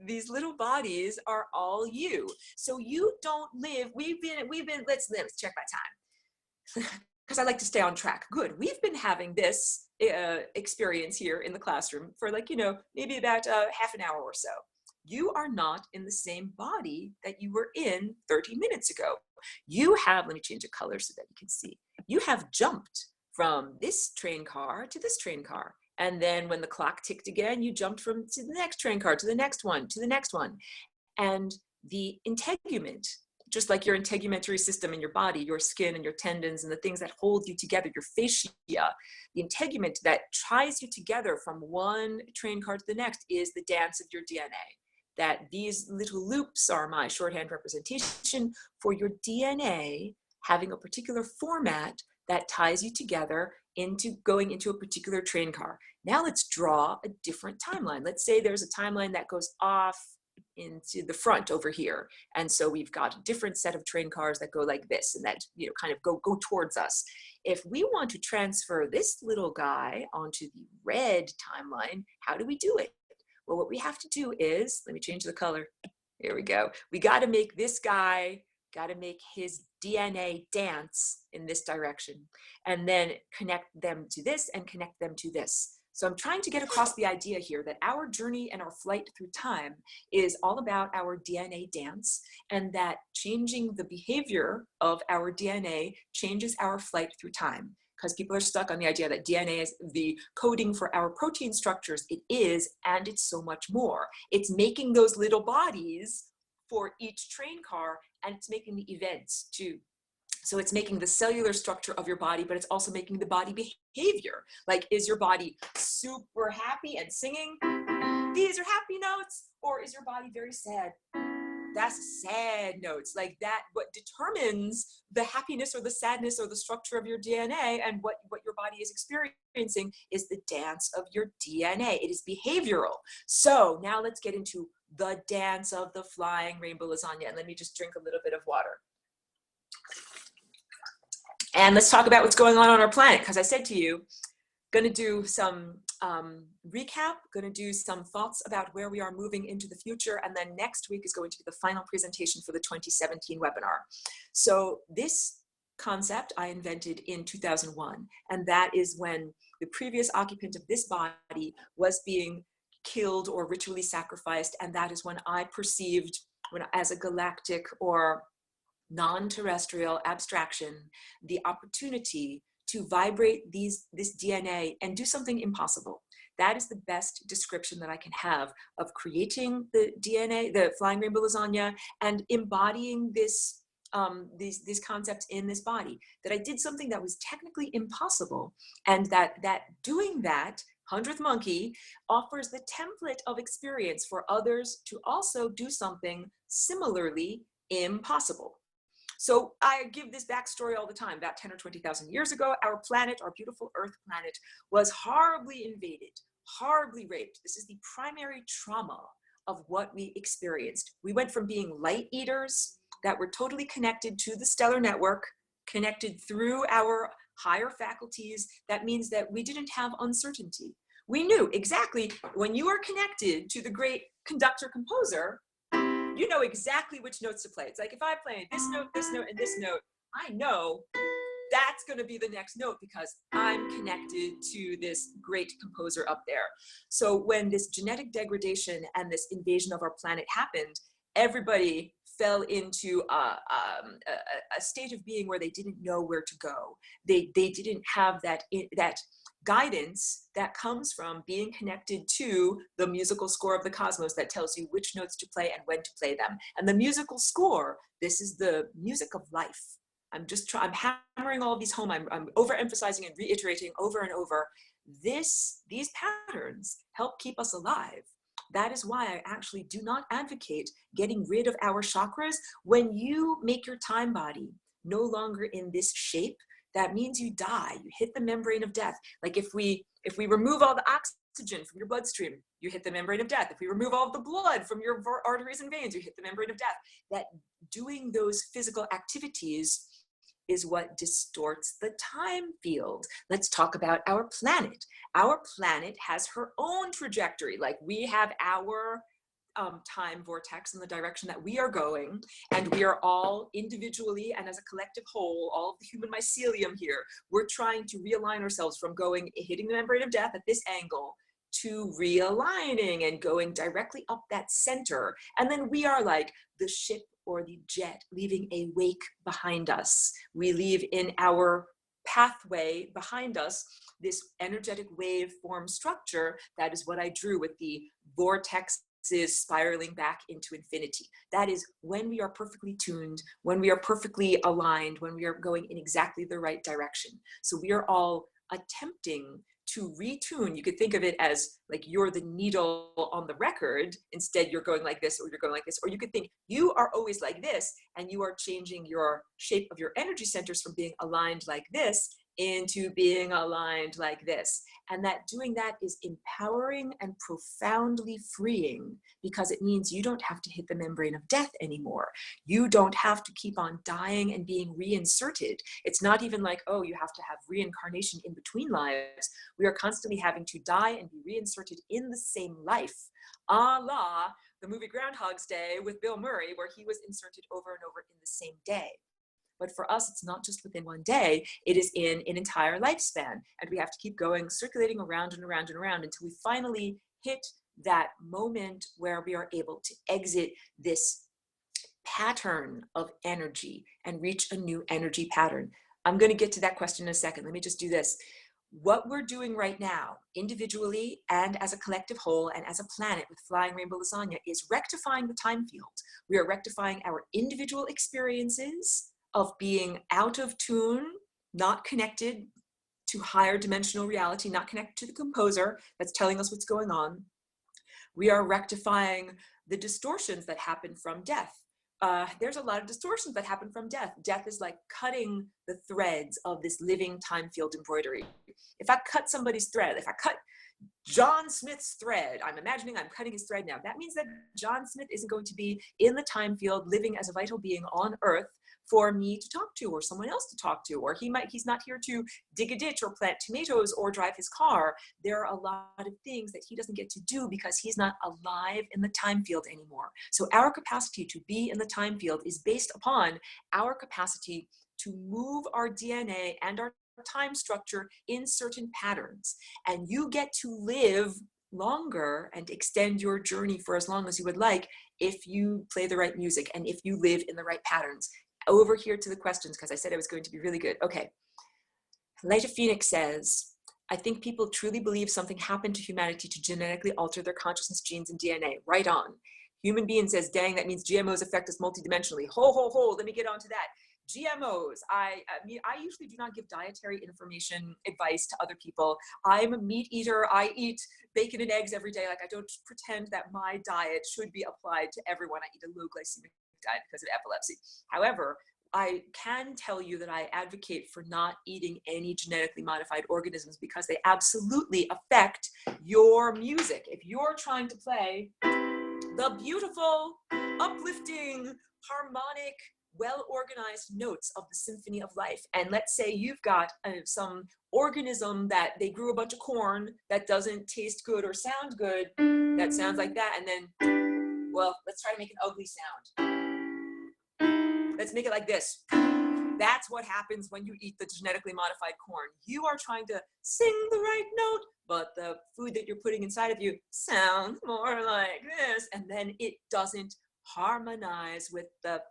S1: These little bodies are all you. So you don't live, let's check my time. Because I like to stay on track. Good. We've been having this experience here in the classroom for like, maybe about half an hour or so. You are not in the same body that you were in 30 minutes ago. You have, let me change the color so that you can see. You have jumped from this train car to this train car. And then when the clock ticked again, you jumped from to the next train car, to the next one, to the next one. And the integument, just like your integumentary system in your body, your skin and your tendons and the things that hold you together, your fascia, the integument that ties you together from one train car to the next is the dance of your DNA. That these little loops are my shorthand representation for your DNA having a particular format that ties you together into going into a particular train car. Now let's draw a different timeline. Let's say there's a timeline that goes off into the front over here. And so we've got a different set of train cars that go like this and that, kind of go towards us. If we want to transfer this little guy onto the red timeline, how do we do it? Well, what we have to do is, let me change the color. Here we go. We got to make this guy, got to make his DNA dance in this direction and then connect them to this and connect them to this. So I'm trying to get across the idea here that our journey and our flight through time is all about our DNA dance, and that changing the behavior of our DNA changes our flight through time. Because people are stuck on the idea that DNA is the coding for our protein structures. It is, and it's so much more. It's making those little bodies for each train car, and it's making the events too. So it's making the cellular structure of your body, but it's also making the body behavior. Like, is your body super happy and singing? These are happy notes. Or is your body very sad? That's sad notes. Like that, what determines the happiness or the sadness or the structure of your DNA and what your body is experiencing is the dance of your DNA. It is behavioral. So now let's get into the dance of the flying rainbow lasagna. And let me just drink a little bit of water. And let's talk about what's going on our planet. Because I said to you, going to do some recap, going to do some thoughts about where we are moving into the future. And then next week is going to be the final presentation for the 2017 webinar. So this concept I invented in 2001. And that is when the previous occupant of this body was being killed or ritually sacrificed. And that is when I perceived, as a galactic or non-terrestrial abstraction, the opportunity to vibrate this DNA and do something impossible. That is the best description that I can have of creating the DNA, the flying rainbow lasagna, and embodying these concepts in this body. That I did something that was technically impossible, and that doing that 100th monkey offers the template of experience for others to also do something similarly impossible. So I give this backstory all the time. About 10 or 20,000 years ago, our planet, our beautiful Earth planet, was horribly invaded, horribly raped. This is the primary trauma of what we experienced. We went from being light eaters that were totally connected to the stellar network, connected through our higher faculties. That means that we didn't have uncertainty. We knew exactly when you are connected to the great conductor composer, you know exactly which notes to play. It's like if I play this note, and this note, I know that's going to be the next note because I'm connected to this great composer up there. So when this genetic degradation and this invasion of our planet happened, everybody fell into a state of being where they didn't know where to go. They didn't have that guidance that comes from being connected to the musical score of the cosmos that tells you which notes to play and when to play them. And the musical score, this is the music of life. I'm hammering all of these home. I'm overemphasizing and reiterating over and over. These patterns help keep us alive. That is why I actually do not advocate getting rid of our chakras. When you make your time body no longer in this shape, that means you die. You hit the membrane of death. Like if we remove all the oxygen from your bloodstream, you hit the membrane of death. If we remove all of the blood from your arteries and veins, you hit the membrane of death. That doing those physical activities is what distorts the time field. Let's talk about our planet. Our planet has her own trajectory. Like we have our time vortex in the direction that we are going, and we are all individually and as a collective whole, all of the human mycelium here, we're trying to realign ourselves from going, hitting the membrane of death at this angle, to realigning and going directly up that center. And then we are like the ship or the jet, leaving a wake behind us. We leave in our pathway behind us this energetic waveform structure. That is what I drew with the vortex is spiraling back into infinity. That is when we are perfectly tuned, when we are perfectly aligned, when we are going in exactly the right direction. So we are all attempting to retune. You could think of it as like you're the needle on the record. Instead, you're going like this, or you're going like this. Or you could think you are always like this, and you are changing your shape of your energy centers from being aligned like this into being aligned like this. And that doing that is empowering and profoundly freeing, because it means you don't have to hit the membrane of death anymore. You don't have to keep on dying and being reinserted. It's not even like, oh, you have to have reincarnation in between lives. We are constantly having to die and be reinserted in the same life, a la the movie Groundhog's Day with Bill Murray, where he was inserted over and over in the same day. But for us, it's not just within one day, it is in an entire lifespan. And we have to keep going, circulating around and around and around until we finally hit that moment where we are able to exit this pattern of energy and reach a new energy pattern. I'm going to get to that question in a second. Let me just do this. What we're doing right now, individually and as a collective whole and as a planet with Flying Rainbow Lasagna, is rectifying the time field. We are rectifying our individual experiences of being out of tune, not connected to higher dimensional reality, not connected to the composer that's telling us what's going on. We are rectifying the distortions that happen from death. There's a lot of distortions that happen from death. Death is like cutting the threads of this living time field embroidery. If I cut somebody's thread, if I cut John Smith's thread, I'm imagining I'm cutting his thread now. That means that John Smith isn't going to be in the time field living as a vital being on Earth for me to talk to, or someone else to talk to, or he's not here to dig a ditch or plant tomatoes or drive his car. There are a lot of things that he doesn't get to do because he's not alive in the time field anymore. So our capacity to be in the time field is based upon our capacity to move our DNA and our time structure in certain patterns. And you get to live longer and extend your journey for as long as you would like if you play the right music and if you live in the right patterns. Over here to the questions, because I said I was going to be really good. Okay. Light of Phoenix says, I think people truly believe something happened to humanity to genetically alter their consciousness, genes, and DNA. Right on. Human Being says, dang, that means GMOs affect us multidimensionally. Ho, let me get on to that. GMOs, I usually do not give dietary information advice to other people. I'm a meat eater. I eat bacon and eggs every day. Like, I don't pretend that my diet should be applied to everyone. I eat a low glycemic diet because of epilepsy. However, I can tell you that I advocate for not eating any genetically modified organisms because they absolutely affect your music. If you're trying to play the beautiful, uplifting, harmonic, well-organized notes of the symphony of life, and let's say you've got some organism that they grew a bunch of corn that doesn't taste good or sound good, that sounds like that, and then, well, let's try to make an ugly sound. Let's make it like this. That's what happens when you eat the genetically modified corn. You are trying to sing the right note, but the food that you're putting inside of you sounds more like this, and then it doesn't harmonize with the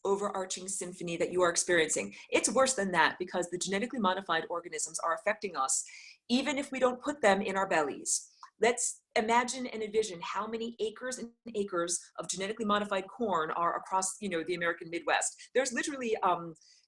S1: overarching symphony that you are experiencing. It's worse than that, because the genetically modified organisms are affecting us even if we don't put them in our bellies. Let's imagine and envision how many acres and acres of genetically modified corn are across, the American Midwest. There's literally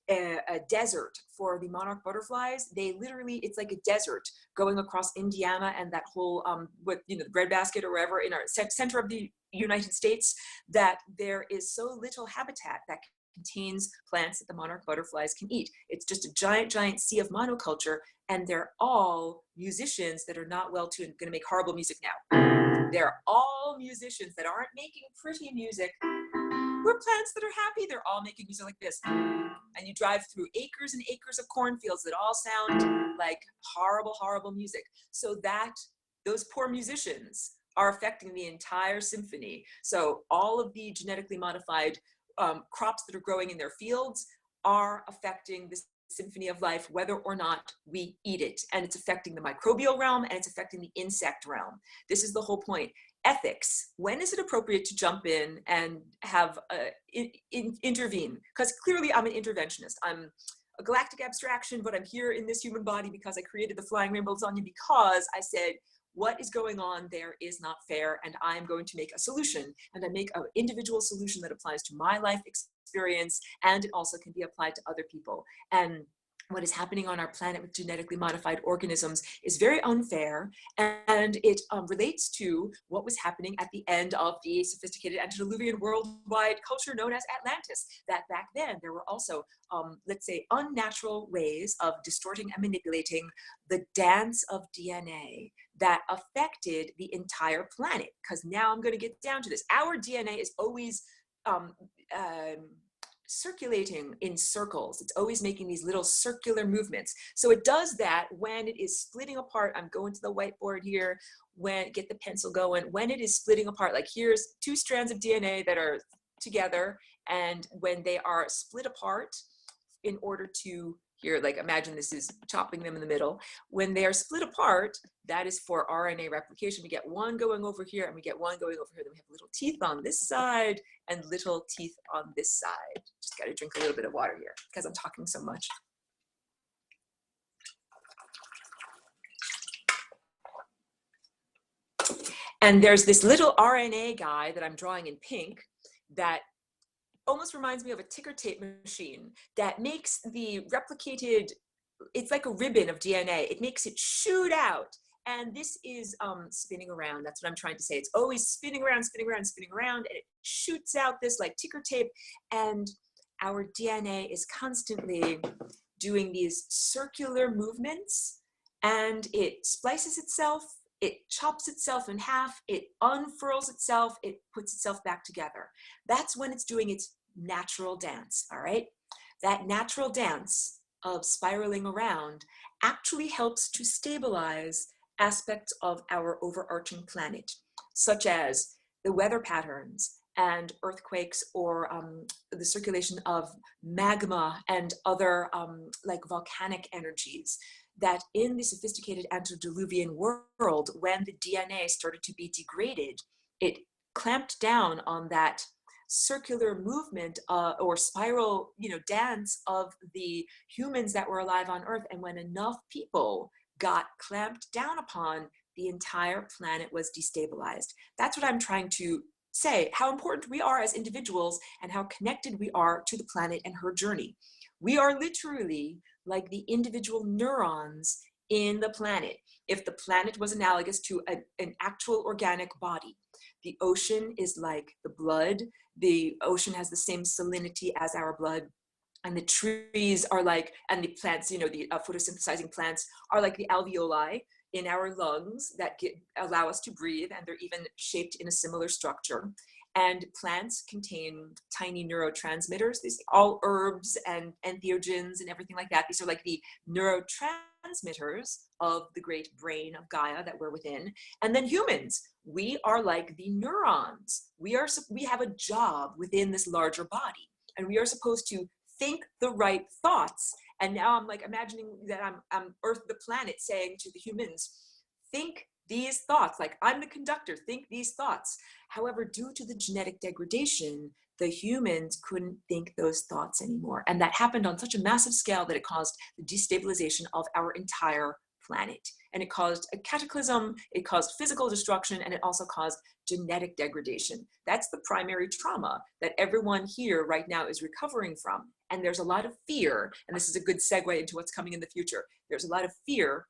S1: a desert for the monarch butterflies. It's like a desert going across Indiana and that whole, the breadbasket or wherever in our center of the United States, that there is so little habitat that contains plants that the monarch butterflies can eat. It's just a giant, giant sea of monoculture, and they're all musicians that are not well tuned. I'm going to make horrible music now. They're all musicians that aren't making pretty music. we're plants that are happy. They're all making music like this. And you drive through acres and acres of cornfields that all sound like horrible, horrible music. So that those poor musicians are affecting the entire symphony. So all of the genetically modified crops that are growing in their fields are affecting this symphony of life, whether or not we eat it. And it's affecting the microbial realm and it's affecting the insect realm. This is the whole point. Ethics, when is it appropriate to jump in and have intervene? Because clearly I'm an interventionist. I'm a galactic abstraction, but I'm here in this human body because I created the flying rainbow lasagna, because I said, what is going on there is not fair, and I'm going to make a solution. And I make an individual solution that applies to my life experience, and it also can be applied to other people. And what is happening on our planet with genetically modified organisms is very unfair, and it relates to what was happening at the end of the sophisticated antediluvian worldwide culture known as Atlantis. That back then there were also, let's say, unnatural ways of distorting and manipulating the dance of DNA that affected the entire planet. Because now I'm going to get down to this. Our DNA is always circulating in circles. It's always making these little circular movements. So it does that when it is splitting apart. I'm going to the whiteboard here. Get the pencil going. When it is splitting apart, like here's two strands of DNA that are together, and when they are split apart in order to, here, like imagine this is chopping them in the middle. When they are split apart, that is for RNA replication. We get one going over here and we get one going over here. Then we have little teeth on this side and little teeth on this side. Just got to drink a little bit of water here because I'm talking so much. And there's this little RNA guy that I'm drawing in pink that almost reminds me of a ticker tape machine that makes the replicated, it's like a ribbon of DNA. It makes it shoot out. And this is spinning around. That's what I'm trying to say. It's always spinning around, spinning around, spinning around, and it shoots out this like ticker tape. And our DNA is constantly doing these circular movements, and it splices itself, it chops itself in half, it unfurls itself, it puts itself back together. That's when it's doing its natural dance, all right? That natural dance of spiraling around actually helps to stabilize aspects of our overarching planet, such as the weather patterns and earthquakes, or the circulation of magma and other like volcanic energies, that in the sophisticated antediluvian world, when the DNA started to be degraded, it clamped down on that circular movement or spiral, dance of the humans that were alive on Earth. And when enough people got clamped down upon, the entire planet was destabilized. That's what I'm trying to say, how important we are as individuals and how connected we are to the planet and her journey. We are literally like the individual neurons in the planet. If the planet was analogous to an actual organic body, the ocean is like the blood. The ocean has the same salinity as our blood. And the trees are like, and the plants, the photosynthesizing plants are like the alveoli in our lungs that allow us to breathe, and they're even shaped in a similar structure. And plants contain tiny neurotransmitters. These all herbs and entheogens and everything like that. These are like the neurotransmitters of the great brain of Gaia that we're within. And then humans, we are like the neurons. We have a job within this larger body, and we are supposed to think the right thoughts. And now I'm like imagining that I'm Earth, the planet, saying to the humans, think these thoughts, like I'm the conductor, think these thoughts. However, due to the genetic degradation, the humans couldn't think those thoughts anymore. And that happened on such a massive scale that it caused the destabilization of our entire planet. And it caused a cataclysm, it caused physical destruction, and it also caused genetic degradation. That's the primary trauma that everyone here right now is recovering from. And there's a lot of fear, and this is a good segue into what's coming in the future. There's a lot of fear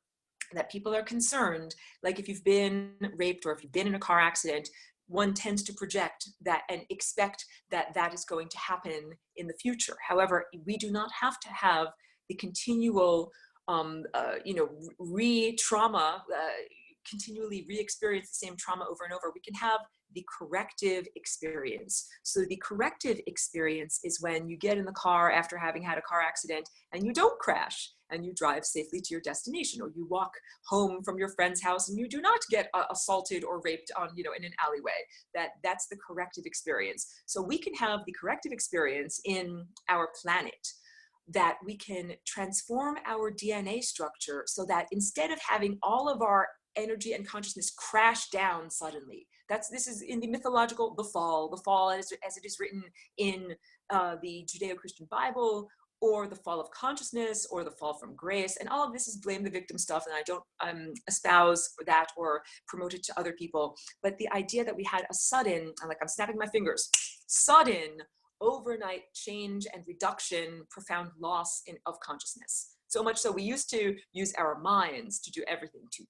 S1: that people are concerned, like if you've been raped or if you've been in a car accident, one tends to project that and expect that that is going to happen in the future. However, we do not have to have the continual, re-trauma, continually re-experience the same trauma over and over. We can have the corrective experience. So the corrective experience is when you get in the car after having had a car accident and you don't crash and you drive safely to your destination, or you walk home from your friend's house and you do not get assaulted or raped on, in an alleyway. That's the corrective experience. So we can have the corrective experience in our planet, that we can transform our DNA structure so that instead of having all of our energy and consciousness crash down suddenly, this is in the mythological, the fall as it is written in the Judeo-Christian Bible, or the fall of consciousness, or the fall from grace. And all of this is blame the victim stuff, and I don't espouse that or promote it to other people. But the idea that we had a sudden, I'm snapping my fingers, sudden overnight change and reduction, profound loss of consciousness. So much so we used to use our minds to do everything, to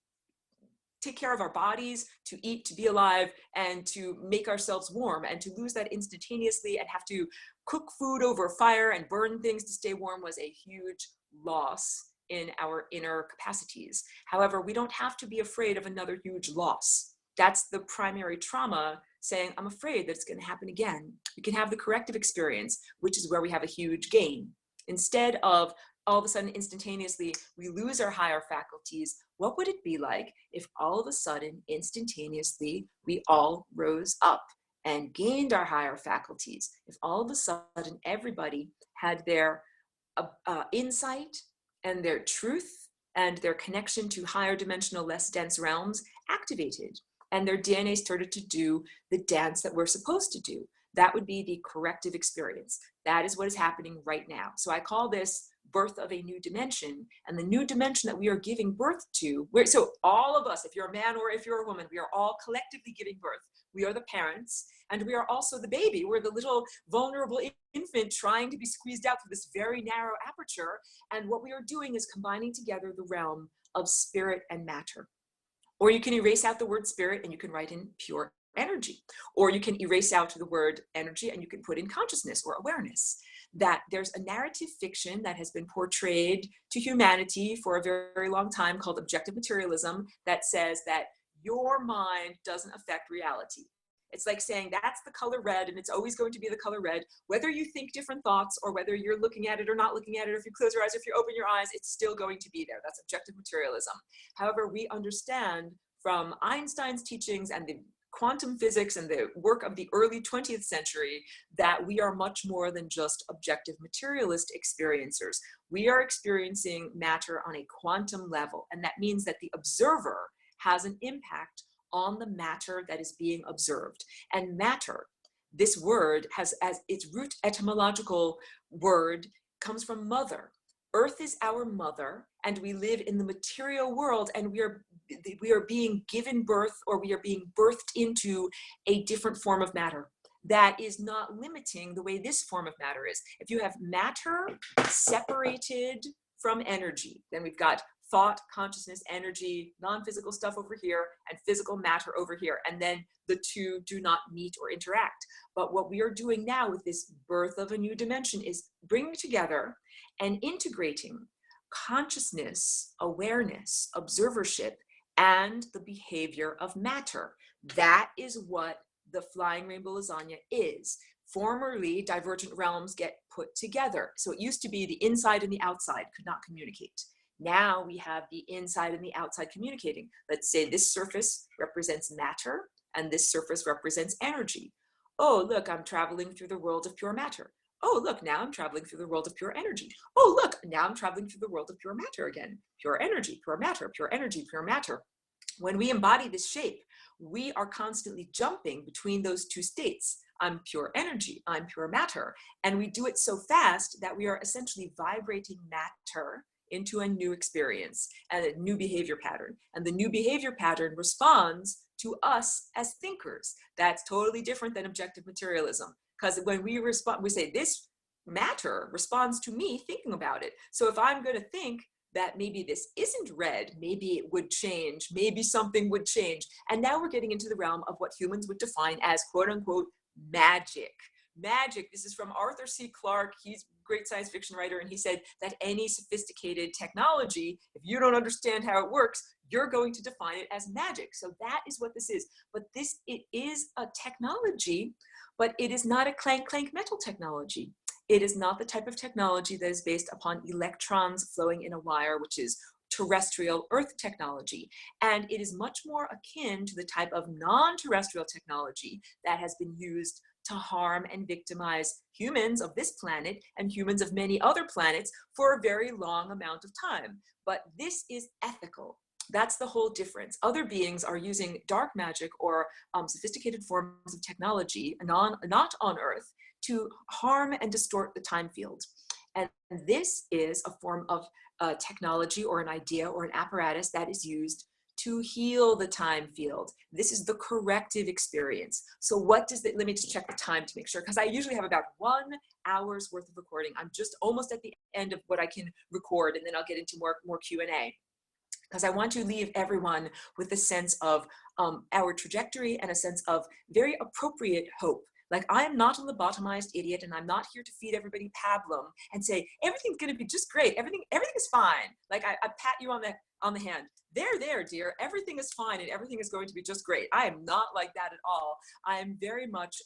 S1: take care of our bodies, to eat, to be alive, and to make ourselves warm. And to lose that instantaneously and have to cook food over fire and burn things to stay warm was a huge loss in our inner capacities. However, we don't have to be afraid of another huge loss. That's the primary trauma, saying, I'm afraid that it's going to happen again. We can have the corrective experience, which is where we have a huge gain. Instead of all of a sudden, instantaneously, we lose our higher faculties, what would it be like if all of a sudden, instantaneously, we all rose up and gained our higher faculties? If all of a sudden, everybody had their insight and their truth and their connection to higher dimensional, less dense realms activated, and their DNA started to do the dance that we're supposed to do. That would be the corrective experience. That is what is happening right now. So I call this birth of a new dimension, and the new dimension that we are giving birth to, so all of us, if you're a man or if you're a woman, we are all collectively giving birth. We are the parents, and we are also the baby. We're the little vulnerable infant trying to be squeezed out through this very narrow aperture. And what we are doing is combining together the realm of spirit and matter. Or you can erase out the word spirit and you can write in pure energy. Or you can erase out the word energy and you can put in consciousness or awareness. That there's a narrative fiction that has been portrayed to humanity for a very, very long time called objective materialism, that says that your mind doesn't affect reality. It's like saying that's the color red and it's always going to be the color red, whether you think different thoughts or whether you're looking at it or not looking at it, or if you close your eyes, if you open your eyes, it's still going to be there. That's objective materialism. However, we understand from Einstein's teachings and the quantum physics and the work of the early 20th century that we are much more than just objective materialist experiencers. We are experiencing matter on a quantum level, and that means that the observer has an impact on the matter that is being observed. And matter, this word has as its root etymological word comes from mother. Earth is our mother, and we live in the material world, and we are being given birth, or we are being birthed into a different form of matter that is not limiting the way this form of matter is. If you have matter separated from energy, then we've got thought, consciousness, energy, non-physical stuff over here, and physical matter over here. And then the two do not meet or interact. But what we are doing now with this birth of a new dimension is bringing together and integrating consciousness, awareness, observership, and the behavior of matter. That is what the flying rainbow lasagna is. Formerly, divergent realms get put together. So it used to be the inside and the outside could not communicate. Now we have the inside and the outside communicating. Let's say this surface represents matter and this surface represents energy. Oh, look, I'm traveling through the world of pure matter. Oh, look, now I'm traveling through the world of pure energy. Oh, look, now I'm traveling through the world of pure matter again. Pure energy, pure matter, pure energy, pure matter. When we embody this shape, we are constantly jumping between those two states. I'm pure energy, I'm pure matter. And we do it so fast that we are essentially vibrating matter into a new experience and a new behavior pattern. And the new behavior pattern responds to us as thinkers. That's totally different than objective materialism. Because when we respond, we say this matter responds to me thinking about it. So if I'm going to think that maybe this isn't red, maybe it would change, maybe something would change. And now we're getting into the realm of what humans would define as quote unquote magic. Magic, this is from Arthur C. Clarke. He's great science fiction writer, and he said that any sophisticated technology, if you don't understand how it works, you're going to define it as magic. So that is what this is. But it is a technology, but it is not a clank clank metal technology. It is not the type of technology that is based upon electrons flowing in a wire, which is terrestrial Earth technology. And it is much more akin to the type of non-terrestrial technology that has been used to harm and victimize humans of this planet and humans of many other planets for a very long amount of time. But this is ethical. That's the whole difference. Other beings are using dark magic or sophisticated forms of technology, not on Earth, to harm and distort the time field. And this is a form of technology or an idea or an apparatus that is used to heal the time field. This is the corrective experience. So what does that, let me just check the time to make sure, because I usually have about 1 hour's worth of recording. I'm just almost at the end of what I can record, and then I'll get into more Q&A. Because I want to leave everyone with a sense of our trajectory and a sense of very appropriate hope. Like, I am not a lobotomized idiot, and I'm not here to feed everybody pablum and say, everything's going to be just great. Everything is fine. Like, I pat you on the hand. There, dear. Everything is fine, and everything is going to be just great. I am not like that at all. I am very much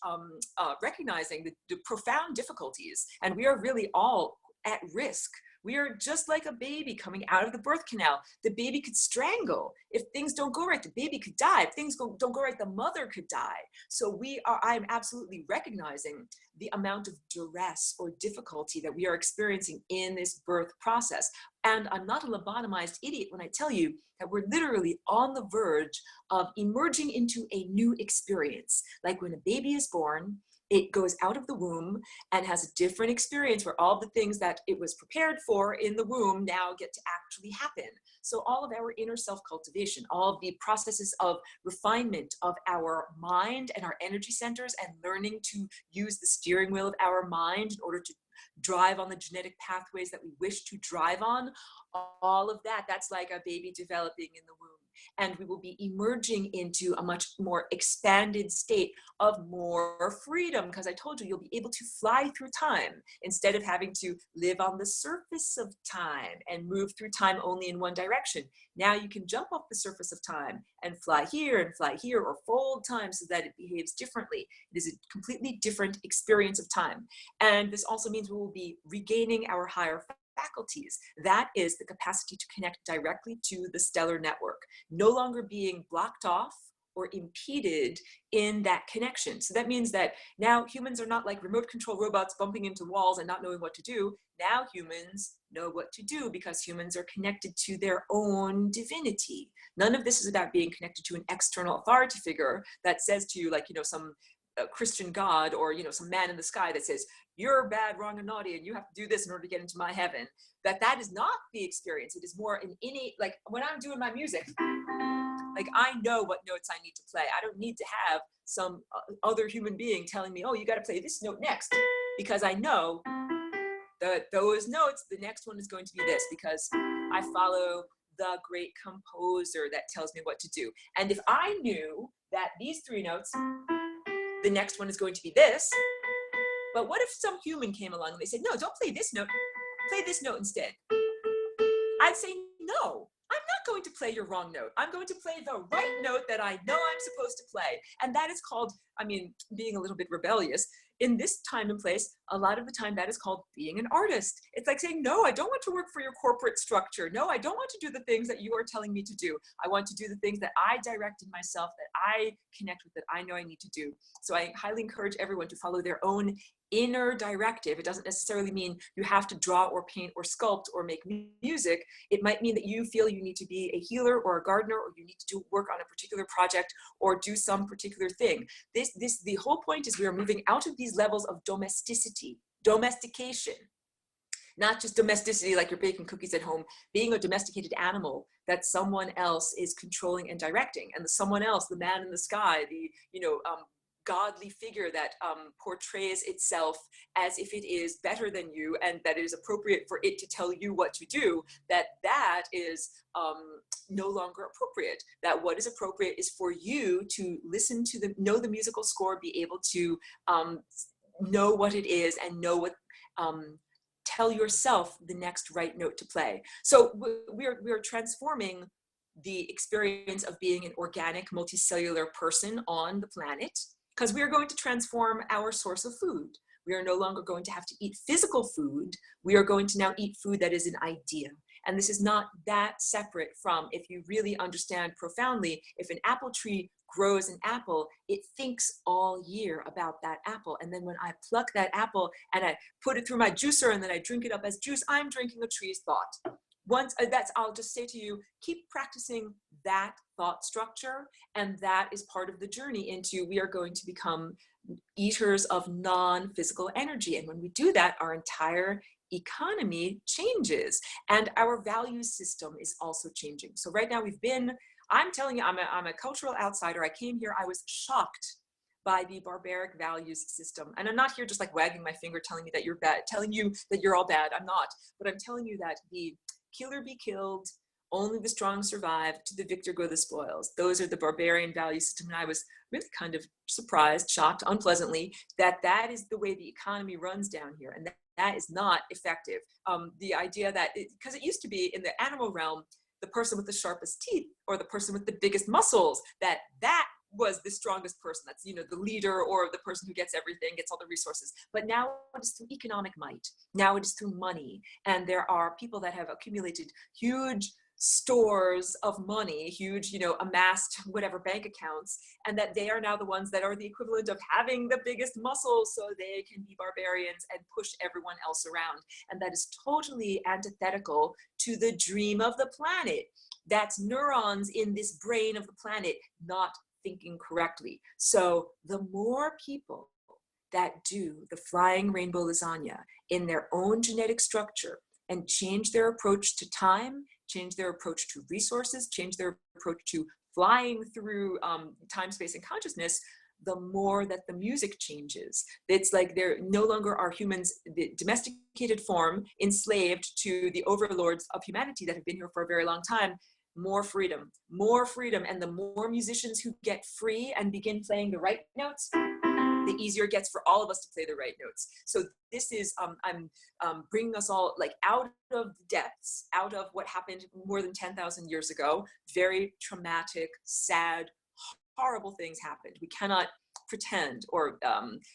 S1: recognizing the profound difficulties, and we are really all at risk. We are just like a baby coming out of the birth canal. The baby could strangle. If things don't go right, the baby could die. If things don't go right, the mother could die. So I'm absolutely recognizing the amount of duress or difficulty that we are experiencing in this birth process. And I'm not a lobotomized idiot when I tell you that we're literally on the verge of emerging into a new experience. Like when a baby is born, it goes out of the womb and has a different experience where all the things that it was prepared for in the womb now get to actually happen. So all of our inner self-cultivation, all of the processes of refinement of our mind and our energy centers, and learning to use the steering wheel of our mind in order to drive on the genetic pathways that we wish to drive on, all of that's like a baby developing in the womb. And we will be emerging into a much more expanded state of more freedom, because I told you, you'll be able to fly through time instead of having to live on the surface of time and move through time only in one direction. Now you can jump off the surface of time and fly here, or fold time so that it behaves differently. It is a completely different experience of time. And this also means we will be regaining our higher faculties. That is the capacity to connect directly to the stellar network, no longer being blocked off or impeded in that connection. So that means that now humans are not like remote control robots bumping into walls and not knowing what to do. Now humans know what to do because humans are connected to their own divinity. None of this is about being connected to an external authority figure that says to you, like, some Christian God, or some man in the sky that says you're bad, wrong, and naughty, and you have to do this in order to get into my heaven. That is not the experience. It is more an innate, like when I'm doing my music, like I know what notes I need to play. I don't need to have some other human being telling me, oh, you got to play this note next, because I know that those notes, the next one is going to be this, because I follow the great composer that tells me what to do. And if I knew that these 3 notes, the next one is going to be this, but what if some human came along and they said, no, don't play this note, play this note instead? I'd say, no, I'm not going to play your wrong note. I'm going to play the right note that I know I'm supposed to play. And that is called, being a little bit rebellious. In this time and place, a lot of the time that is called being an artist. It's like saying, no, I don't want to work for your corporate structure. No, I don't want to do the things that you are telling me to do. I want to do the things that I direct in myself, that I connect with, that I know I need to do. So I highly encourage everyone to follow their own inner directive. It doesn't necessarily mean you have to draw or paint or sculpt or make music. It might mean that you feel you need to be a healer or a gardener, or you need to do work on a particular project or do some particular thing. The whole point is we are moving out of these levels of domestication, not just domesticity like you're baking cookies at home, being a domesticated animal that someone else is controlling and directing, and the someone else, the man in the sky, the godly figure that portrays itself as if it is better than you and that it is appropriate for it to tell you what to do, that is no longer appropriate. That what is appropriate is for you to listen to know the musical score, be able to know what it is, and know what tell yourself the next right note to play. So we're transforming the experience of being an organic multicellular person on the planet, because we are going to transform our source of food. We are no longer going to have to eat physical food. We are going to now eat food that is an idea. And this is not that separate from, if you really understand profoundly, if an apple tree grows an apple, it thinks all year about that apple. And then when I pluck that apple and I put it through my juicer and then I drink it up as juice, I'm drinking a tree's thought. Once I'll just say to you, keep practicing that thought structure. And that is part of the journey into, we are going to become eaters of non-physical energy. And when we do that, our entire economy changes and our value system is also changing. So right now I'm telling you, I'm a cultural outsider. I came here, I was shocked by the barbaric values system. And I'm not here just like wagging my finger telling you that you're bad, telling you that you're all bad. I'm not, but I'm telling you that the killer be killed, only the strong survive, to the victor go the spoils. Those are the barbarian value system. And I was really kind of surprised, shocked, unpleasantly, that is the way the economy runs down here. And that is not effective. The idea that, because it used to be in the animal realm, the person with the sharpest teeth or the person with the biggest muscles, that was the strongest person. That's, the leader or the person who gets everything, gets all the resources. But now it is through economic might. Now it is through money. And there are people that have accumulated huge stores of money, huge, amassed whatever bank accounts, and that they are now the ones that are the equivalent of having the biggest muscles, so they can be barbarians and push everyone else around. And that is totally antithetical to the dream of the planet. That's neurons in this brain of the planet not thinking correctly. So the more people that do the flying rainbow lasagna in their own genetic structure and change their approach to time, change their approach to resources, change their approach to flying through time, space, and consciousness, the more that the music changes. It's like there no longer are humans, the domesticated form, enslaved to the overlords of humanity that have been here for a very long time. More freedom, and the more musicians who get free and begin playing the right notes, the easier it gets for all of us to play the right notes. So this is, I'm bringing us all like out of the depths, out of what happened more than 10,000 years ago. Very traumatic, sad, horrible things happened. We cannot pretend or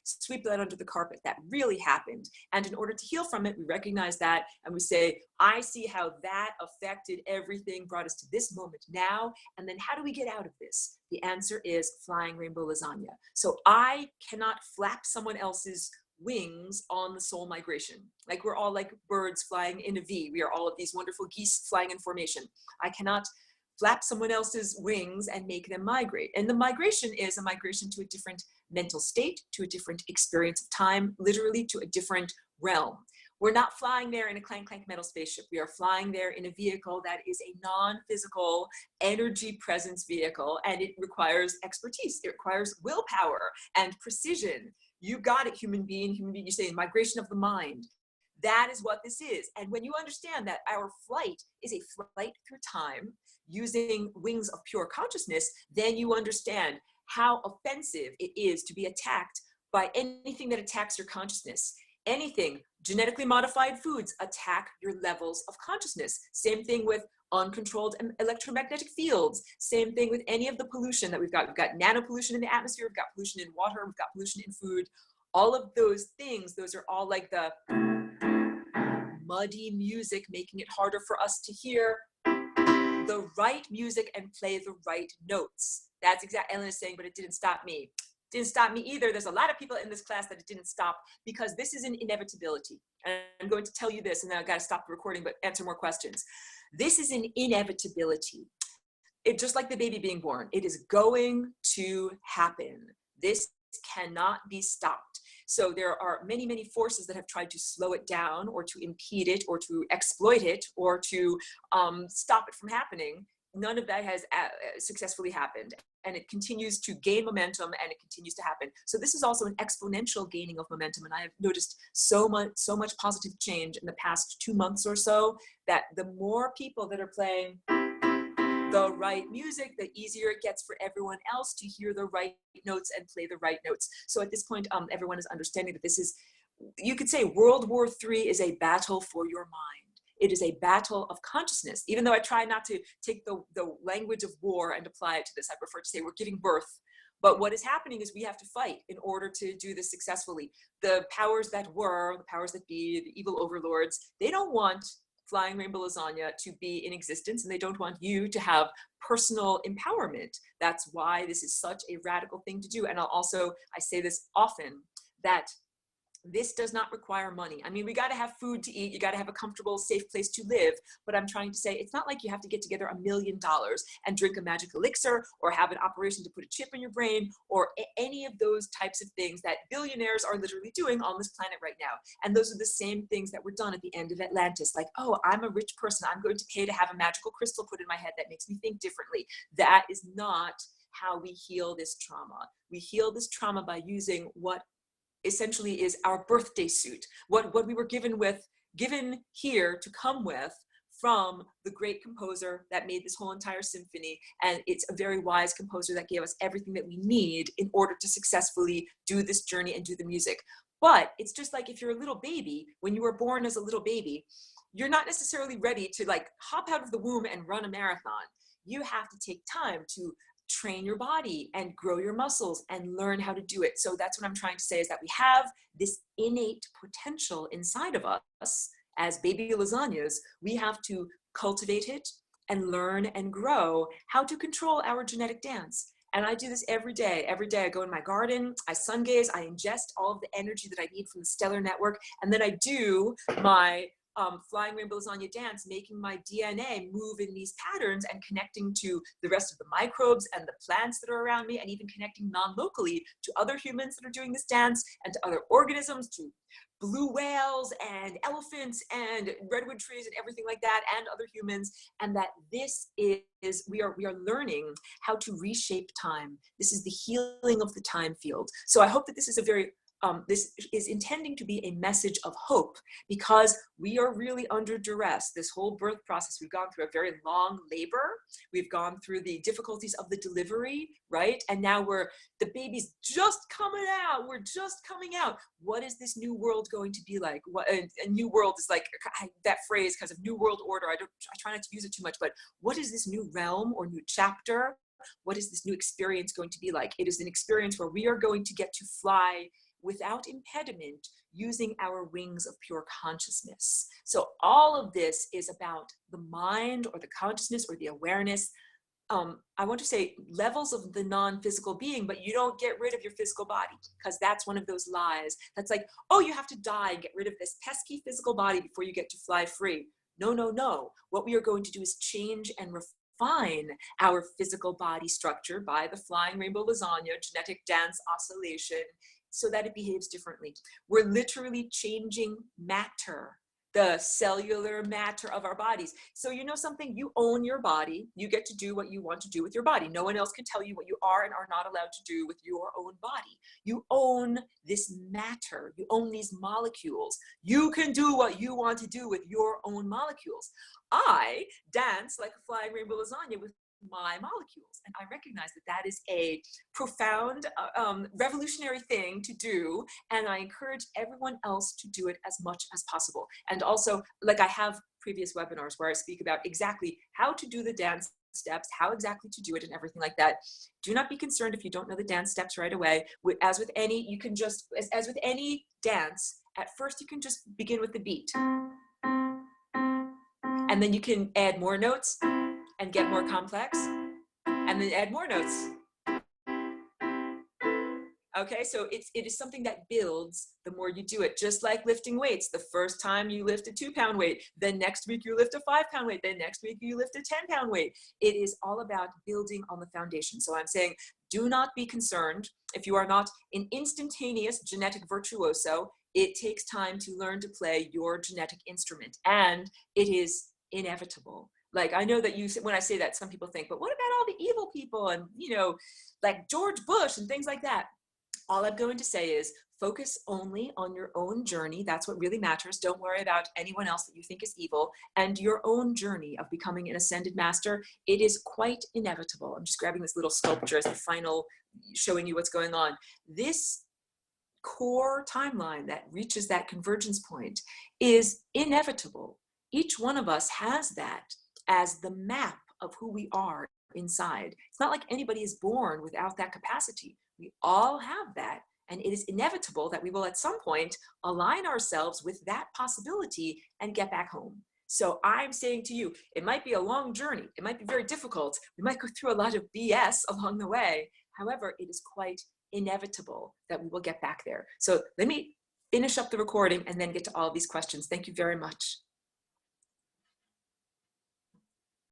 S1: sweep that under the carpet. That really happened. And in order to heal from it, we recognize that and we say, I see how that affected everything, brought us to this moment now. And then how do we get out of this? The answer is flying rainbow lasagna. So I cannot flap someone else's wings on the soul migration. Like we're all like birds flying in a V. We are all of these wonderful geese flying in formation. I cannot flap someone else's wings and make them migrate. And the migration is a migration to a different mental state, to a different experience of time, literally to a different realm. We're not flying there in a clank clank metal spaceship. We are flying there in a vehicle that is a non-physical energy presence vehicle, and it requires expertise. It requires willpower and precision. You got it, human being, you say migration of the mind. That is what this is. And when you understand that our flight is a flight through time using wings of pure consciousness, then you understand how offensive it is to be attacked by anything that attacks your consciousness. Anything, genetically modified foods attack your levels of consciousness. Same thing with uncontrolled electromagnetic fields. Same thing with any of the pollution that we've got. We've got nano pollution in the atmosphere, we've got pollution in water, we've got pollution in food. All of those things, those are all like the muddy music, making it harder for us to hear the right music and play the right notes. That's exactly Ellen is saying, but it didn't stop me. Didn't stop me either. There's a lot of people in this class that it didn't stop, because this is an inevitability. And I'm going to tell you this, and then I've got to stop the recording, but answer more questions. This is an inevitability. It just like the baby being born, it is going to happen. This cannot be stopped. So there are many, many forces that have tried to slow it down or to impede it or to exploit it or to stop it from happening. None of that has successfully happened, and it continues to gain momentum and it continues to happen. So this is also an exponential gaining of momentum, and I have noticed so much positive change in the past 2 months or so, that the more people that are playing the right music, the easier it gets for everyone else to hear the right notes and play the right notes. So at this point, everyone is understanding that this is you could say World War III is a battle for your mind. It is a battle of consciousness. Even though I try not to take the language of war and apply it to this, I prefer to say we're giving birth. But what is happening is we have to fight in order to do this successfully. The powers that were, the powers that be, the evil overlords, they don't want Flying Rainbow Lasagna to be in existence, and they don't want you to have personal empowerment. That's why this is such a radical thing to do. And I say this often, that this does not require money. I mean, we got to have food to eat. You got to have a comfortable, safe place to live. But I'm trying to say, it's not like you have to get together $1 million and drink a magic elixir or have an operation to put a chip in your brain or any of those types of things that billionaires are literally doing on this planet right now. And those are the same things that were done at the end of Atlantis. Like, oh, I'm a rich person. I'm going to pay to have a magical crystal put in my head that makes me think differently. That is not how we heal this trauma. We heal this trauma by using what essentially is our birthday suit, what we were given here to come with from the great composer that made this whole entire symphony. And it's a very wise composer that gave us everything that we need in order to successfully do this journey and do the music. But it's just like if you're a little baby, when you were born as a little baby, you're not necessarily ready to like hop out of the womb and run a marathon. You have to take time to train your body and grow your muscles and learn how to do it. So that's what I'm trying to say, is that we have this innate potential inside of us as baby lasagnas. We have to cultivate it and learn and grow how to control our genetic dance. And I do this every day. Every day I go in my garden, I sun gaze, I ingest all of the energy that I need from the stellar network, and then I do my Flying Rainbow Lasagna dance, making my DNA move in these patterns and connecting to the rest of the microbes and the plants that are around me, and even connecting non-locally to other humans that are doing this dance and to other organisms, to blue whales and elephants and redwood trees and everything like that, and other humans. And that this is, we are learning how to reshape time. This is the healing of the time field. So I hope that this is a very this is intending to be a message of hope, because we are really under duress. This whole birth process, we've gone through a very long labor. We've gone through the difficulties of the delivery, right? And now the baby's just coming out. We're just coming out. What is this new world going to be like? What a new world is like, that phrase, because of New World Order, I try not to use it too much, but what is this new realm or new chapter? What is this new experience going to be like? It is an experience where we are going to get to fly without impediment, using our wings of pure consciousness. So all of this is about the mind or the consciousness or the awareness. I want to say levels of the non-physical being, but you don't get rid of your physical body, because that's one of those lies. That's like, oh, you have to die and get rid of this pesky physical body before you get to fly free. No, no, no. What we are going to do is change and refine our physical body structure by the Flying Rainbow Lasagna genetic dance oscillation, so that it behaves differently. We're literally changing matter, the cellular matter of our bodies. So you know something, you own your body. You get to do what you want to do with your body. No one else can tell you what you are and are not allowed to do with your own body. You own this matter. You own these molecules. You can do what you want to do with your own molecules. I dance like a Flying Rainbow Lasagna with my molecules. And I recognize that that is a profound, revolutionary thing to do. And I encourage everyone else to do it as much as possible. And also, like, I have previous webinars where I speak about exactly how to do the dance steps, how exactly to do it, and everything like that. Do not be concerned if you don't know the dance steps right away. As with any, you can just, as with any dance, at first you can just begin with the beat. And then you can add more notes and get more complex, and then add more notes. Okay, so it is something that builds the more you do it, just like lifting weights. The first time you lift a 2-pound weight, then next week you lift a 5-pound weight, then next week you lift a 10-pound weight. It is all about building on the foundation. So I'm saying, do not be concerned if you are not an instantaneous genetic virtuoso. It takes time to learn to play your genetic instrument, and it is inevitable. Like, I know that when I say that, some people think, but what about all the evil people and, you know, like George Bush and things like that? All I'm going to say is focus only on your own journey. That's what really matters. Don't worry about anyone else that you think is evil, and your own journey of becoming an ascended master. It is quite inevitable. I'm just grabbing this little sculpture as the final, showing you what's going on. This core timeline that reaches that convergence point is inevitable. Each one of us has that as the map of who we are inside. It's not like anybody is born without that capacity. We all have that, and it is inevitable that we will at some point align ourselves with that possibility and get back home. So I'm saying to you, it might be a long journey. It might be very difficult. We might go through a lot of BS along the way. However, it is quite inevitable that we will get back there. So let me finish up the recording and then get to all of these questions. Thank you very much.